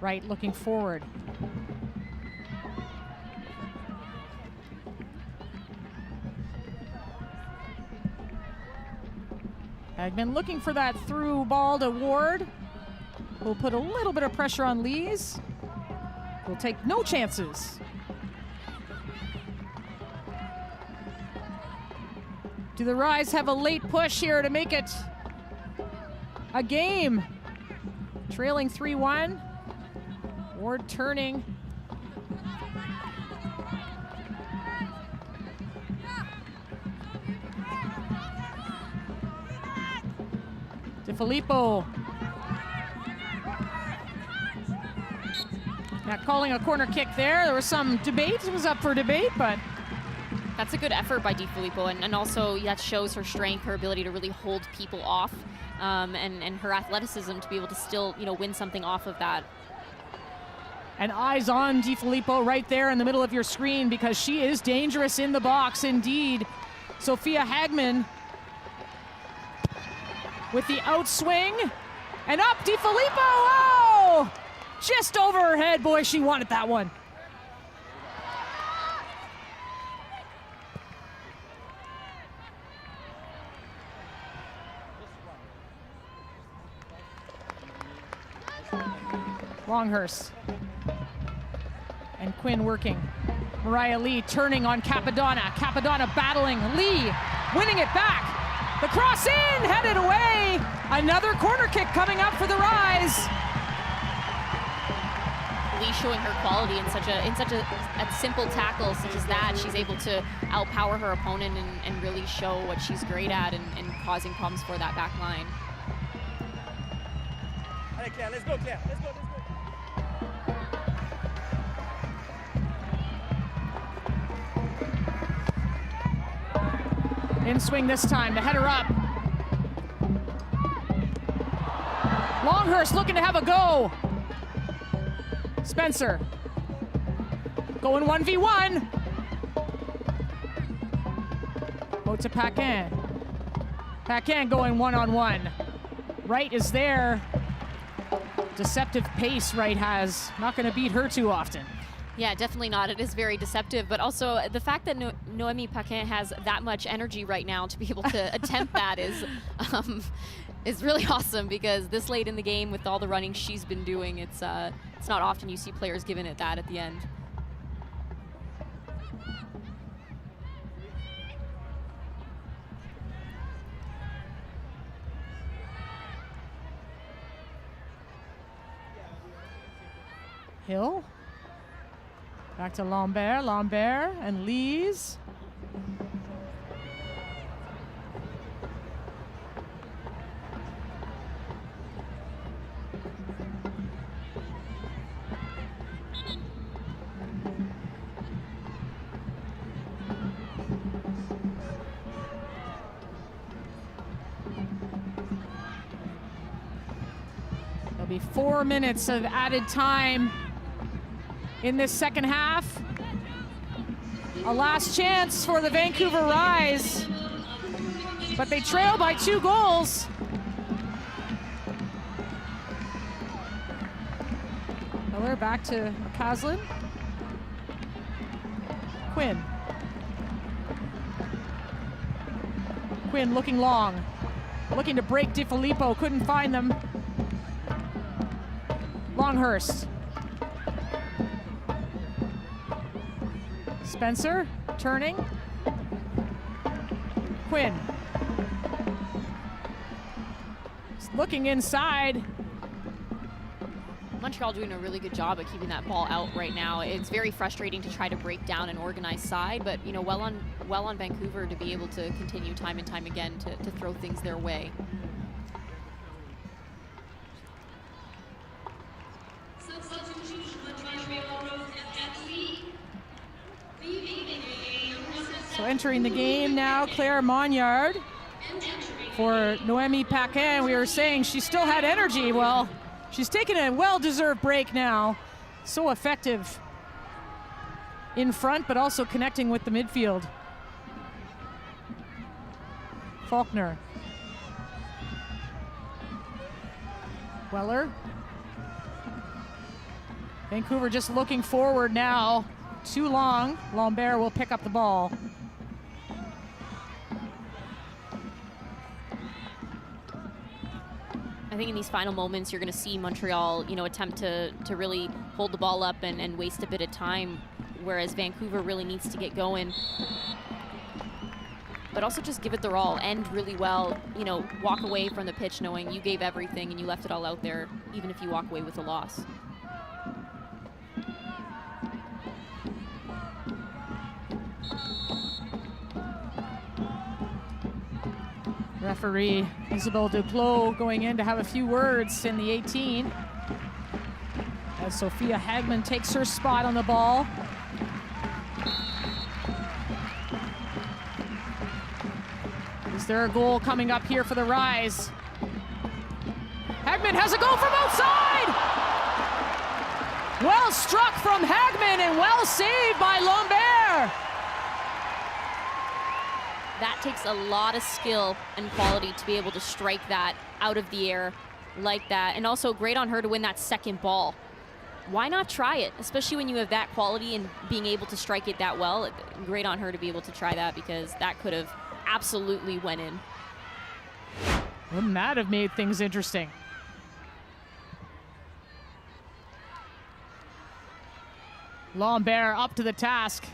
S1: Right, looking forward. Hagman looking for that through ball to Ward. We'll put a little bit of pressure on Lees. We'll take no chances. Do the Rise have a late push here to make it a game? Trailing 3-1. Ward turning. DeFilippo. Not calling a corner kick there. There was some debate. It was up for debate, but
S2: that's a good effort by DeFilippo, and also that shows her strength, her ability to really hold people off, and her athleticism to be able to still, you know, win something off of that.
S1: And eyes on DeFilippo right there in the middle of your screen, because she is dangerous in the box indeed. Sophia Hagman with the outswing. And up DeFilippo! Oh! Just over her head. Boy, she wanted that one. Longhurst. And Quinn working. Mariah Lee turning on Capadonna. Capadonna battling. Lee winning it back. The cross in, headed away. Another corner kick coming up for the Rise.
S2: Lee showing her quality in such a simple tackle such as that. She's able to outpower her opponent and really show what she's great at and causing problems for that back line.
S6: Allez, Claire, let's go, Claire. Let's go, let's go.
S1: In swing this time to head her up. Longhurst looking to have a go. Spencer going 1v1. Go to Paquin. Paquin going one-on-one. Wright is there. Deceptive pace Wright has. Not going to beat her too often.
S2: Yeah, definitely not. It is very deceptive, but also the fact that Noémie Paquin has that much energy right now to be able to attempt that is really awesome, because this late in the game with all the running she's been doing, it's not often you see players giving it that at the end.
S1: Hill. Back to Lambert. Lambert and Lees. Only 4 minutes of added time in this second half. A last chance for the Vancouver Rise, but they trail by 2 goals. Miller back to Caslin. Quinn. Quinn looking long, looking to break DiFilippo, couldn't find them. Longhurst. Spencer turning. Quinn. Just looking inside.
S2: Montreal doing a really good job of keeping that ball out right now. It's very frustrating to try to break down an organized side, but you know, well on Vancouver to be able to continue time and time again to throw things their way.
S1: So entering the game now, Claire Monyard for Noemi Paquin. We were saying she still had energy. Well, she's taken a well-deserved break now. So effective in front, but also connecting with the midfield. Faulkner. Weller. Vancouver just looking forward now. Too long. Lambert will pick up the ball.
S2: I think in these final moments, you're going to see Montreal, you know, attempt to really hold the ball up and waste a bit of time, whereas Vancouver really needs to get going. But also just give it their all, end really well, you know, walk away from the pitch knowing you gave everything and you left it all out there, even if you walk away with a loss.
S1: Referee Isabelle Duclos going in to have a few words in the 18. As Sophia Hagman takes her spot on the ball. Is there a goal coming up here for the Rise? Hagman has a goal from outside! Well struck from Hagman and well saved by Lambert.
S2: That takes a lot of skill and quality to be able to strike that out of the air like that. And also great on her to win that second ball. Why not try it? Especially when you have that quality and being able to strike it that well. Great on her to be able to try that, because that could have absolutely went in.
S1: Wouldn't that have made things interesting? Lambert up to the task.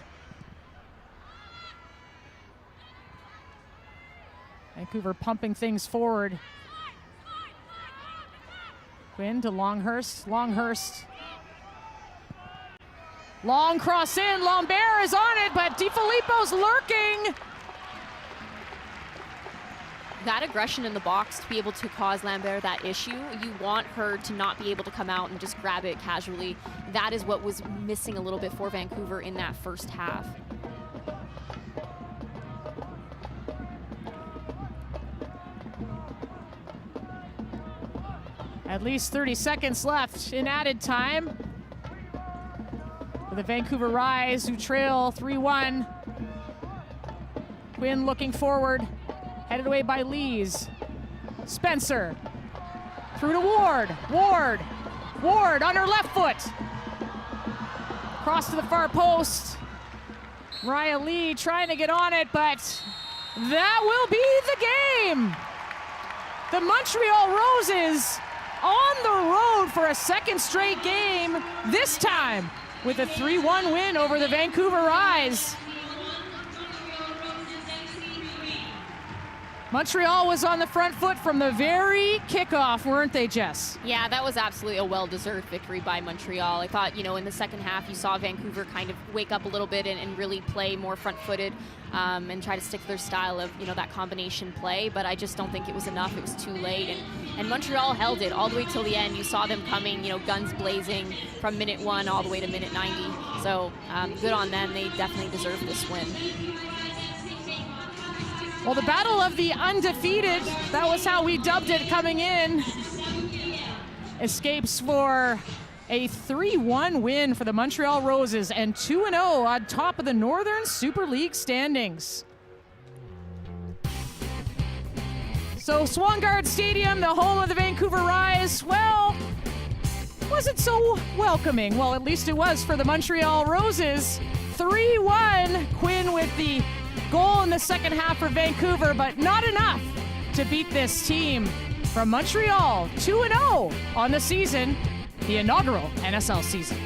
S1: Vancouver pumping things forward. Quinn to Longhurst. Longhurst. Long cross in. Lambert is on it, but DiFilippo's lurking.
S2: That aggression in the box to be able to cause Lambert that issue, you want her to not be able to come out and just grab it casually. That is what was missing a little bit for Vancouver in that first half.
S1: At least 30 seconds left in added time for the Vancouver Rise, who trail 3-1. Quinn looking forward, headed away by Lees. Spencer through to Ward. Ward on her left foot. Cross to the far post. Mariah Lee trying to get on it, but that will be the game. The Montreal Roses on the road for a second straight game, this time with a 3-1 win over the Vancouver Rise. Montreal was on the front foot from the very kickoff, weren't they, Jess?
S2: Yeah, that was absolutely a well-deserved victory by Montreal. I thought, you know, in the second half, you saw Vancouver kind of wake up a little bit and really play more front-footed and try to stick to their style of, you know, that combination play. But I just don't think it was enough. It was too late. And Montreal held it all the way till the end. You saw them coming, you know, guns blazing from minute 1 all the way to minute 90. So good on them. They definitely deserve this win.
S1: Well, the battle of the undefeated, that was how we dubbed it coming in. escapes for a 3-1 win for the Montreal Roses and 2-0 on top of the Northern Super League standings. So Swangard Stadium, the home of the Vancouver Rise, well, wasn't so welcoming. Well, at least it was for the Montreal Roses. 3-1, Quinn with the goal in the second half for Vancouver, but not enough to beat this team from Montreal. 2-0 on the season, the inaugural NSL season.